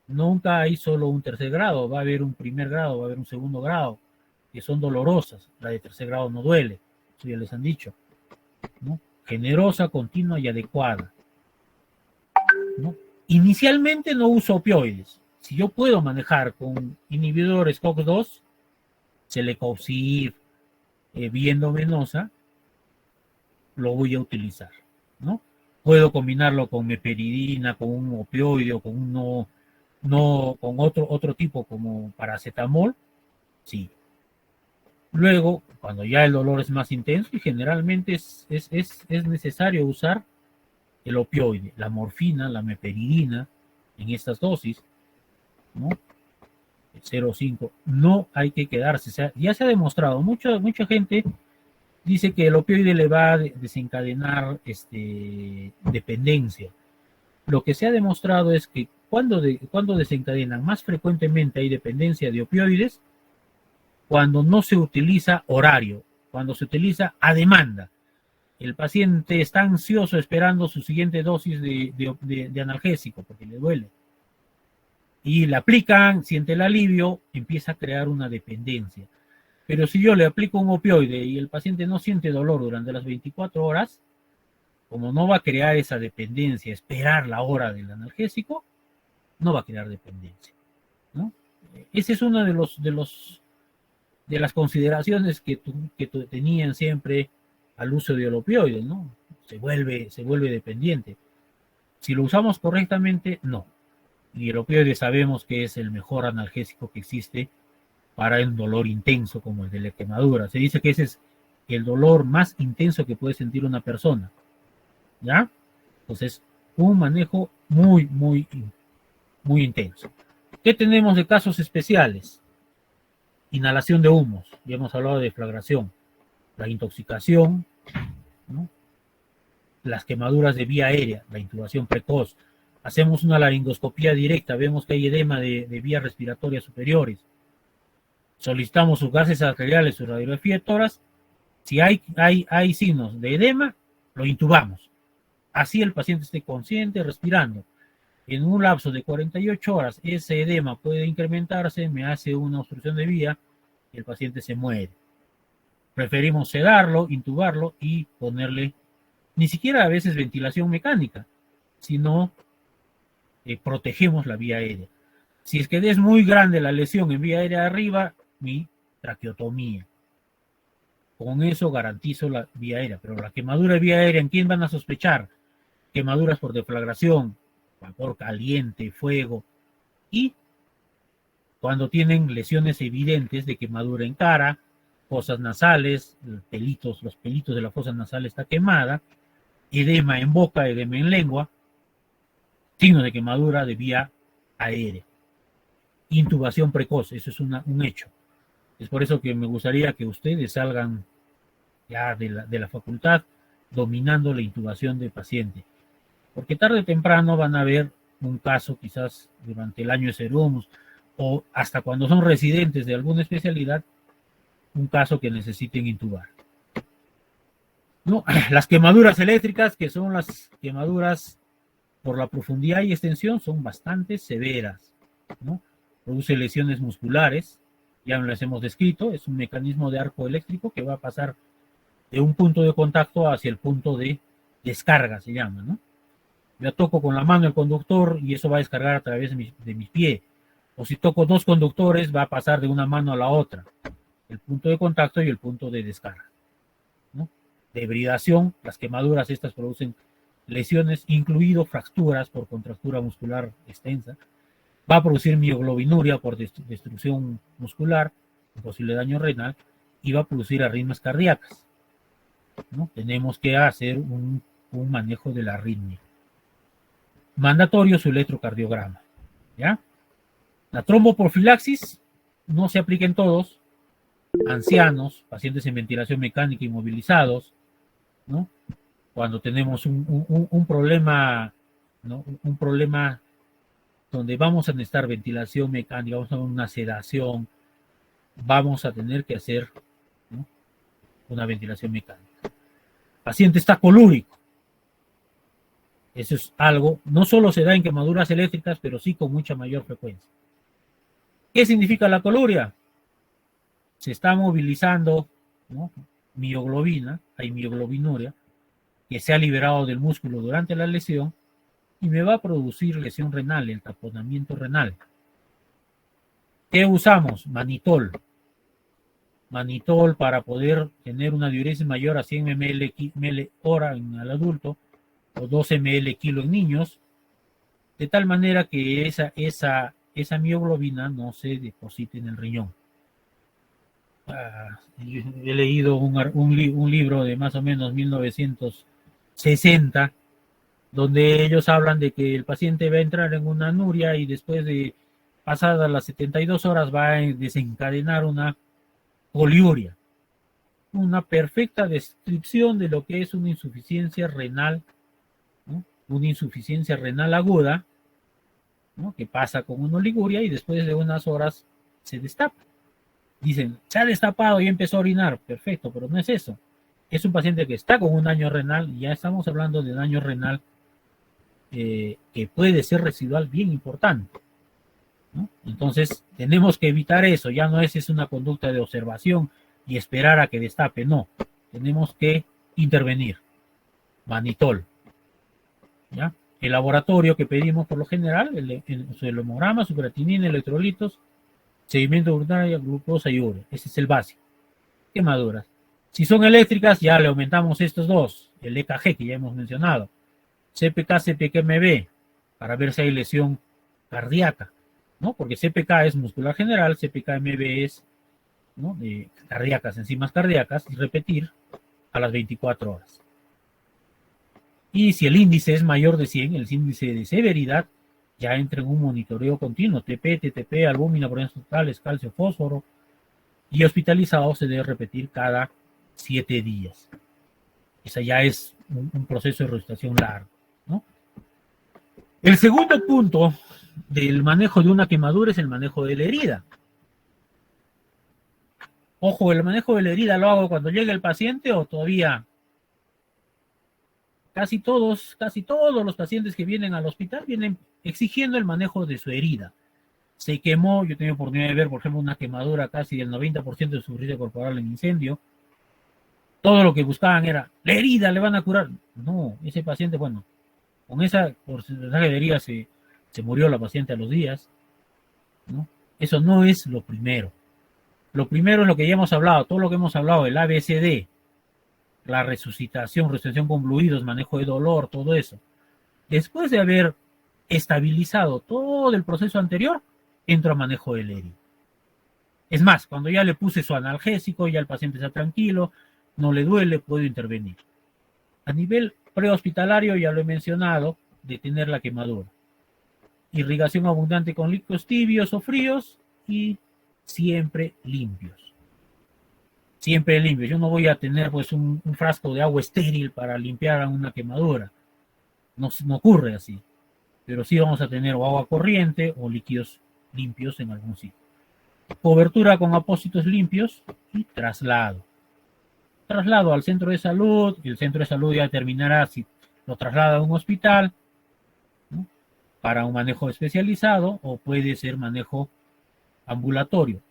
nunca hay solo un tercer grado, va a haber un primer grado, va a haber un segundo grado, que son dolorosas. La de tercer grado no duele, eso ya les han dicho, ¿no? Generosa, continua y adecuada, ¿no? Inicialmente no uso opioides. Si yo puedo manejar con inhibidores COX-2, Celecoxib, vía endovenosa, lo voy a utilizar, ¿no? Puedo combinarlo con meperidina, con un opioide, con con otro tipo como paracetamol, sí. Luego, cuando ya el dolor es más intenso, y generalmente es necesario usar el opioide, la morfina, la meperidina, en estas dosis, ¿no? 0,5. No hay que quedarse. O sea, ya se ha demostrado, mucha gente dice que el opioide le va a desencadenar dependencia. Lo que se ha demostrado es que cuando desencadenan más frecuentemente hay dependencia de opioides, cuando no se utiliza horario, cuando se utiliza a demanda. El paciente está ansioso esperando su siguiente dosis de analgésico porque le duele. Y le aplican, siente el alivio, empieza a crear una dependencia. Pero si yo le aplico un opioide y el paciente no siente dolor durante las 24 horas, como no va a crear esa dependencia, esperar la hora del analgésico, no va a crear dependencia, ¿no? Esa es una de las consideraciones que tenían siempre al uso del opioide, ¿no? Se vuelve dependiente. Si lo usamos correctamente, no. Y el opioide sabemos que es el mejor analgésico que existe para un dolor intenso como el de la quemadura. Se dice que ese es el dolor más intenso que puede sentir una persona, ¿ya? Entonces, un manejo muy, muy, muy intenso. ¿Qué tenemos de casos especiales? Inhalación de humos, ya hemos hablado de deflagración, la intoxicación, ¿no? Las quemaduras de vía aérea, la intubación precoz. Hacemos una laringoscopía directa, vemos que hay edema de vías respiratorias superiores. Solicitamos sus gases arteriales, su radiografía de tórax. Si hay signos de edema, lo intubamos. Así el paciente esté consciente, respirando. En un lapso de 48 horas, ese edema puede incrementarse, me hace una obstrucción de vía y el paciente se muere. Preferimos sedarlo, intubarlo y ponerle, ni siquiera a veces ventilación mecánica, sino protegemos la vía aérea. Si es que es muy grande la lesión en vía aérea de arriba, mi traqueotomía. Con eso garantizo la vía aérea, pero la quemadura de vía aérea, ¿en quién van a sospechar? Quemaduras por deflagración, vapor caliente, fuego, y cuando tienen lesiones evidentes de quemadura en cara, fosas nasales, los pelitos de la fosa nasal está quemada, edema en boca, edema en lengua, signo de quemadura de vía aérea. Intubación precoz, eso es un hecho. Es por eso que me gustaría que ustedes salgan ya de la facultad dominando la intubación del paciente. Porque tarde o temprano van a ver un caso, quizás durante el año de Serumus, o hasta cuando son residentes de alguna especialidad, un caso que necesiten intubar. ¿No? Las quemaduras eléctricas, que son las quemaduras por la profundidad y extensión, son bastante severas, ¿no? produce lesiones musculares, ya las hemos descrito, es un mecanismo de arco eléctrico que va a pasar de un punto de contacto hacia el punto de descarga, se llama, ¿no? Yo toco con la mano el conductor y eso va a descargar a través de mis pies. O si toco dos conductores, va a pasar de una mano a la otra, el punto de contacto y el punto de descarga, ¿no? De hibridación, las quemaduras estas producen lesiones, incluido fracturas por contractura muscular extensa. Va a producir mioglobinuria por destrucción muscular, posible daño renal, y va a producir arritmias cardíacas, ¿no? Tenemos que hacer un manejo de la arritmia. Mandatorio su electrocardiograma, ¿ya? La tromboprofilaxis no se aplica en todos, ancianos, pacientes en ventilación mecánica inmovilizados, ¿no? Cuando tenemos un problema, ¿no? Un problema donde vamos a necesitar ventilación mecánica, vamos a tener una sedación, vamos a tener que hacer, ¿no? Una ventilación mecánica. El paciente está colúrico. Eso es algo, no solo se da en quemaduras eléctricas, pero sí con mucha mayor frecuencia. ¿Qué significa la coluria? Se está movilizando, ¿no? Mioglobina, hay mioglobinuria, que se ha liberado del músculo durante la lesión y me va a producir lesión renal, el taponamiento renal. ¿Qué usamos? Manitol. Manitol para poder tener una diuresis mayor a 100 ml hora en el adulto o 12 ml kilo en niños, de tal manera que esa mioglobina no se deposite en el riñón. He leído un libro de más o menos 1960, donde ellos hablan de que el paciente va a entrar en una anuria y después de pasadas las 72 horas va a desencadenar una poliuria. Una perfecta descripción de lo que es una insuficiencia renal, ¿no? Una insuficiencia renal aguda, ¿no? Que pasa con una oliguria y después de unas horas se destapa. Dicen, se ha destapado y empezó a orinar. Perfecto, pero no es eso. Es un paciente que está con un daño renal y ya estamos hablando de daño renal que puede ser residual bien importante, ¿no? Entonces, tenemos que evitar eso. Ya no es una conducta de observación y esperar a que destape, no. Tenemos que intervenir. Manitol, ¿ya? El laboratorio que pedimos por lo general, su hemograma, su creatinina, electrolitos, sedimento urinario, glucosa y urea. Ese es el básico. Quemaduras. Si son eléctricas, ya le aumentamos estos dos. El EKG que ya hemos mencionado. CPK, CPK-MB, para ver si hay lesión cardíaca, ¿no? Porque CPK es muscular general, CPK-MB es, ¿no? De cardíacas, enzimas cardíacas, y repetir a las 24 horas. Y si el índice es mayor de 100, el índice de severidad, ya entra en un monitoreo continuo, TP, TTP, albúmina, proteínas totales, calcio, fósforo, y hospitalizado se debe repetir cada 7 días. Esa ya es un proceso de resucitación largo, ¿no? El segundo punto del manejo de una quemadura es el manejo de la herida. Ojo, el manejo de la herida lo hago cuando llega el paciente o todavía. Casi todos los pacientes que vienen al hospital vienen exigiendo el manejo de su herida. Se quemó, yo he tenido oportunidad de ver, por ejemplo, una quemadura casi del 90% de superficie corporal en incendio. Todo lo que buscaban era, la herida le van a curar. No, ese paciente, bueno, con esa porcentaje de herida se murió la paciente a los días, ¿no? Eso no es lo primero. Lo primero es lo que ya hemos hablado, todo lo que hemos hablado, el ABCD, la resucitación con fluidos, manejo de dolor, todo eso. Después de haber estabilizado todo el proceso anterior, entro a manejo del herida. Es más, cuando ya le puse su analgésico, ya el paciente está tranquilo, no le duele, puedo intervenir. A nivel prehospitalario, ya lo he mencionado, detener la quemadura. Irrigación abundante con líquidos tibios o fríos y siempre limpios. Siempre limpio. Yo no voy a tener pues un frasco de agua estéril para limpiar una quemadura. No ocurre así. Pero sí vamos a tener o agua corriente o líquidos limpios en algún sitio. Cobertura con apósitos limpios y traslado. Traslado al centro de salud. Y el centro de salud ya determinará si lo traslada a un hospital, ¿no? Para un manejo especializado o puede ser manejo ambulatorio.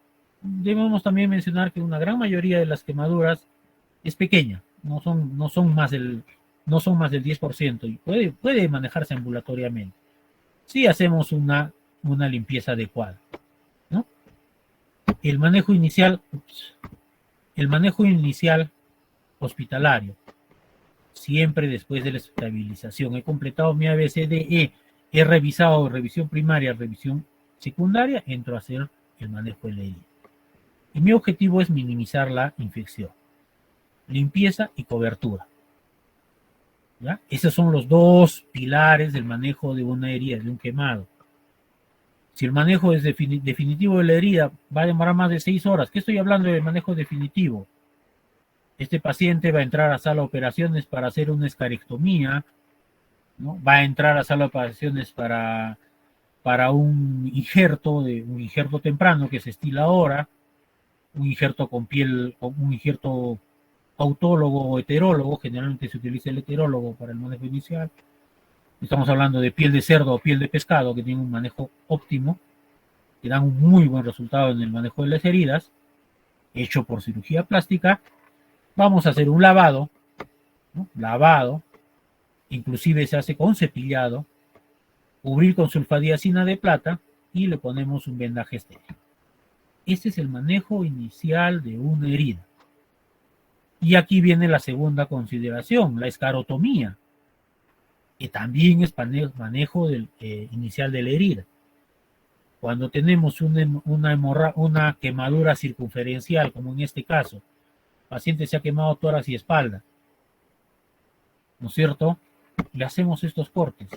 Debemos también mencionar que una gran mayoría de las quemaduras es pequeña, no son más del 10% y puede manejarse ambulatoriamente. Si hacemos una limpieza adecuada, ¿no? El manejo inicial hospitalario, siempre después de la estabilización. He completado mi ABCDE, he revisado revisión primaria, revisión secundaria, entro a hacer el manejo de la herida. Y mi objetivo es minimizar la infección, limpieza y cobertura. ¿Ya? Esos son los dos pilares del manejo de una herida, de un quemado. Si el manejo es definitivo de la herida, va a demorar más de 6 horas. ¿Qué estoy hablando de manejo definitivo? Este paciente va a entrar a sala de operaciones para hacer una escarectomía, ¿no? Va a entrar a sala de operaciones para un injerto temprano que se estila ahora, un injerto un injerto autólogo o heterólogo. Generalmente se utiliza el heterólogo para el manejo inicial. Estamos hablando de piel de cerdo o piel de pescado que tienen un manejo óptimo, que dan un muy buen resultado en el manejo de las heridas, hecho por cirugía plástica. Vamos a hacer un lavado, ¿no? Lavado, inclusive se hace con cepillado, cubrir con sulfadiazina de plata y le ponemos un vendaje estéril. Este es el manejo inicial de una herida. Y aquí viene la segunda consideración, la escarotomía, que también es manejo inicial de la herida. Cuando tenemos una quemadura circunferencial, como en este caso, el paciente se ha quemado tórax y espalda, ¿no es cierto? Le hacemos estos cortes.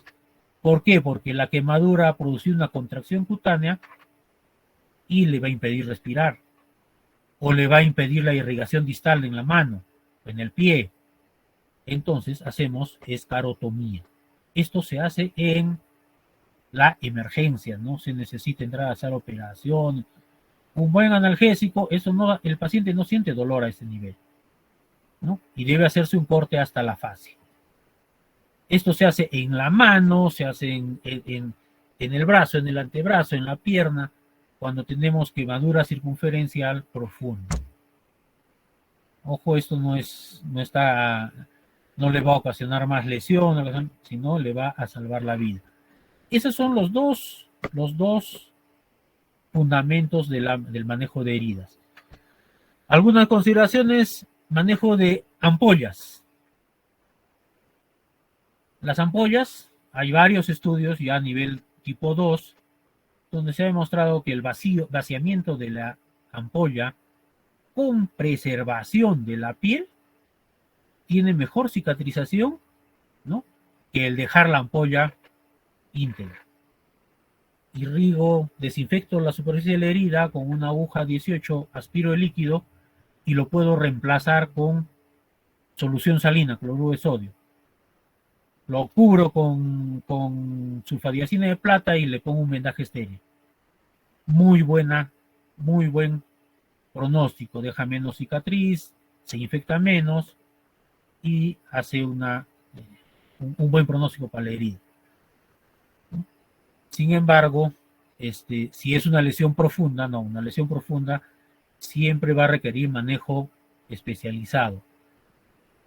¿Por qué? Porque la quemadura ha producido una contracción cutánea y le va a impedir respirar, o le va a impedir la irrigación distal en la mano o en el pie. Entonces hacemos escarotomía. Esto se hace en la emergencia, no se necesita entrar a hacer operación. Un buen analgésico, el paciente no siente dolor a ese nivel, ¿no? Y debe hacerse un corte hasta la fascia. Esto se hace en la mano, se hace en el brazo, en el antebrazo, en la pierna, cuando tenemos quemadura circunferencial profunda. Ojo, esto no le va a ocasionar más lesión, sino le va a salvar la vida. Esos son los dos fundamentos del manejo de heridas. Algunas consideraciones: manejo de ampollas. Las ampollas, hay varios estudios ya a nivel tipo 2, donde se ha demostrado que el vaciamiento de la ampolla con preservación de la piel tiene mejor cicatrización, ¿no?, que el dejar la ampolla íntegra. Irrigo, desinfecto la superficie de la herida con una aguja 18, aspiro el líquido y lo puedo reemplazar con solución salina, cloruro de sodio. Lo cubro con sulfadiazina de plata y le pongo un vendaje estéril. Muy buen pronóstico. Deja menos cicatriz, se infecta menos y hace un buen pronóstico para la herida. Sin embargo, si es una lesión profunda, una lesión profunda siempre va a requerir manejo especializado.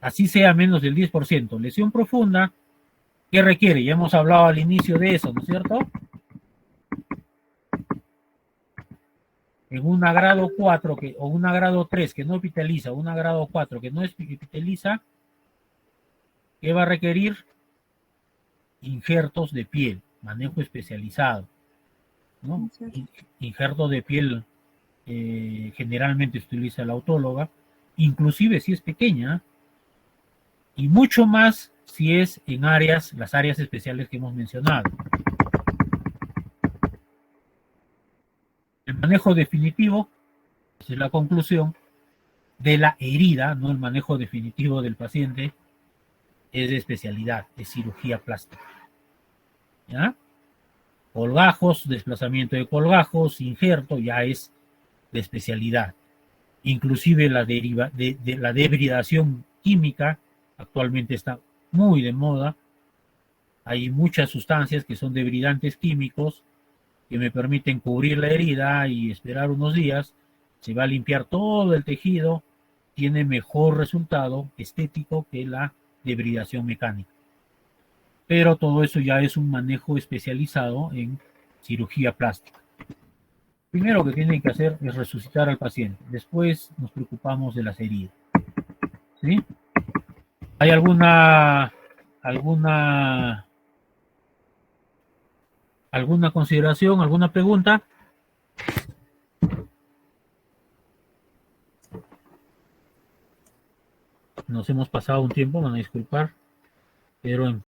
Así sea menos del 10%. Lesión profunda, ¿qué requiere? Ya hemos hablado al inicio de eso, ¿no es cierto? En una grado 4 o una grado 3 que no hospitaliza, una grado 4 que no hospitaliza, ¿qué va a requerir? Injertos de piel, manejo especializado, ¿no? Injerto de piel generalmente se utiliza la autóloga, inclusive si es pequeña, y mucho más si es en las áreas especiales que hemos mencionado. El manejo definitivo, esa es la conclusión de la herida, no el manejo definitivo del paciente, es de especialidad, es cirugía plástica. ¿Ya? Colgajos, desplazamiento de colgajos, injerto, ya es de especialidad. Inclusive la debridación química actualmente está muy de moda. Hay muchas sustancias que son debridantes químicos que me permiten cubrir la herida y esperar unos días. Se va a limpiar todo el tejido, tiene mejor resultado estético que la debridación mecánica. Pero todo eso ya es un manejo especializado en cirugía plástica. Primero que tienen que hacer es resucitar al paciente. Después nos preocupamos de las heridas. ¿Sí? ¿Hay alguna consideración, alguna pregunta? Nos hemos pasado un tiempo, van a disculpar, pero en